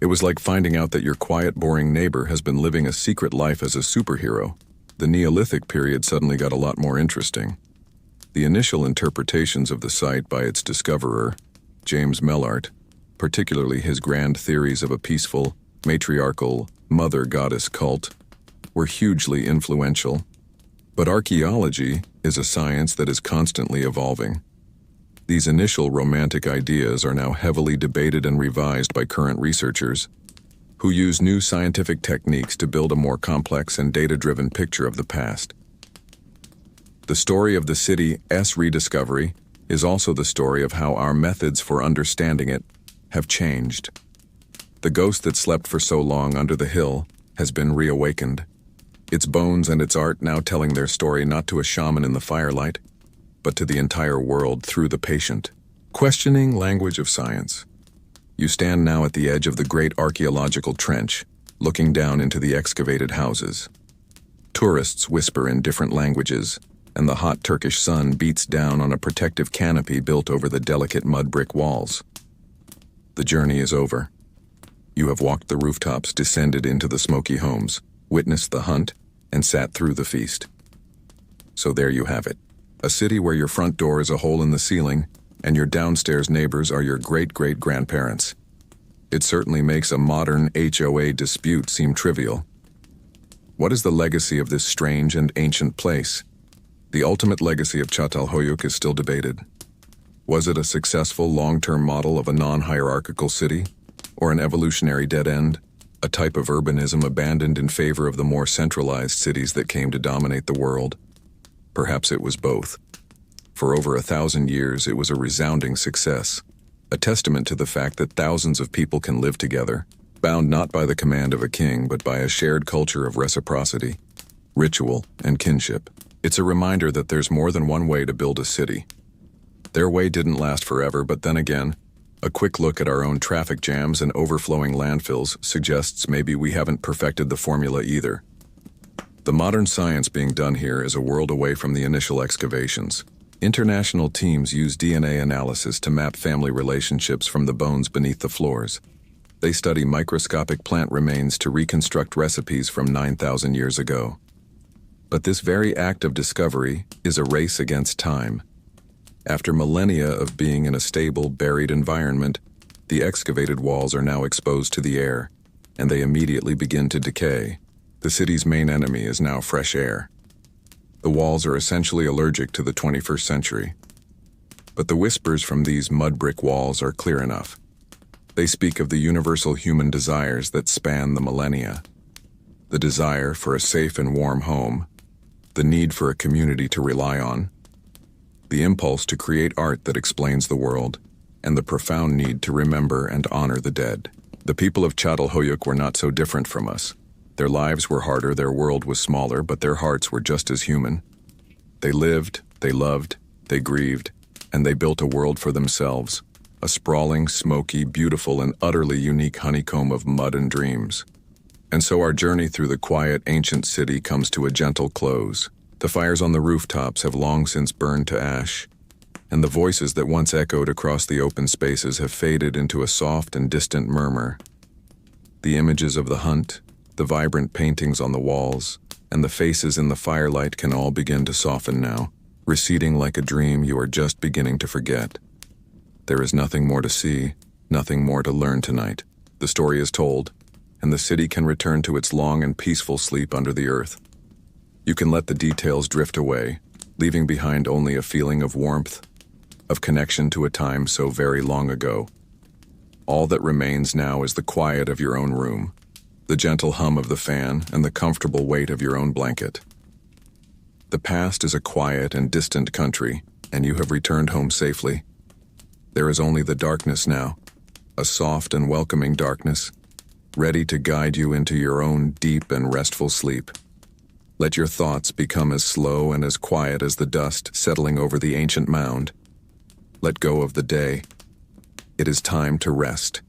It was like finding out that your quiet, boring neighbor has been living a secret life as a superhero. The Neolithic period suddenly got a lot more interesting. The initial interpretations of the site by its discoverer James Mellart, particularly his grand theories of a peaceful, matriarchal, mother goddess cult, were hugely influential. But archaeology is a science that is constantly evolving. These initial romantic ideas are now heavily debated and revised by current researchers, who use new scientific techniques to build a more complex and data-driven picture of the past. The story of the city's rediscovery is also the story of how our methods for understanding it have changed. The ghost that slept for so long under the hill has been reawakened, its bones and its art now telling their story not to a shaman in the firelight, but to the entire world through the patient. Questioning language of science. You stand now at the edge of the great archaeological trench, looking down into the excavated houses. Tourists whisper in different languages, and the hot Turkish sun beats down on a protective canopy built over the delicate mud brick walls. The journey is over. You have walked the rooftops, descended into the smoky homes, witnessed the hunt, and sat through the feast. So there you have it. A city where your front door is a hole in the ceiling, and your downstairs neighbors are your great-great-grandparents. It certainly makes a modern HOA dispute seem trivial. What is the legacy of this strange and ancient place? The ultimate legacy of Çatalhöyük is still debated. Was it a successful long-term model of a non-hierarchical city, or an evolutionary dead end, a type of urbanism abandoned in favor of the more centralized cities that came to dominate the world? Perhaps it was both. For over 1,000 years, it was a resounding success, a testament to the fact that thousands of people can live together, bound not by the command of a king, but by a shared culture of reciprocity, ritual, and kinship. It's a reminder that there's more than one way to build a city. Their way didn't last forever, but then again, a quick look at our own traffic jams and overflowing landfills suggests maybe we haven't perfected the formula either. The modern science being done here is a world away from the initial excavations. International teams use DNA analysis to map family relationships from the bones beneath the floors. They study microscopic plant remains to reconstruct recipes from 9,000 years ago. But this very act of discovery is a race against time. After millennia of being in a stable, buried environment, the excavated walls are now exposed to the air, and they immediately begin to decay. The city's main enemy is now fresh air. The walls are essentially allergic to the 21st century. But the whispers from these mud brick walls are clear enough. They speak of the universal human desires that span the millennia. The desire for a safe and warm home, the need for a community to rely on, the impulse to create art that explains the world, and the profound need to remember and honor the dead. The people of Çatalhöyük were not so different from us. Their lives were harder, their world was smaller, but their hearts were just as human. They lived, they loved, they grieved, and they built a world for themselves, a sprawling, smoky, beautiful, and utterly unique honeycomb of mud and dreams. And so our journey through the quiet, ancient city comes to a gentle close. The fires on the rooftops have long since burned to ash, and the voices that once echoed across the open spaces have faded into a soft and distant murmur. The images of the hunt, the vibrant paintings on the walls, and the faces in the firelight can all begin to soften now, receding like a dream you are just beginning to forget. There is nothing more to see, nothing more to learn tonight. The story is told, and the city can return to its long and peaceful sleep under the earth. You can let the details drift away, leaving behind only a feeling of warmth, of connection to a time so very long ago. All that remains now is the quiet of your own room, the gentle hum of the fan, and the comfortable weight of your own blanket. The past is a quiet and distant country, and you have returned home safely. There is only the darkness now, a soft and welcoming darkness, ready to guide you into your own deep and restful sleep. Let your thoughts become as slow and as quiet as the dust settling over the ancient mound. Let go of the day. It is time to rest.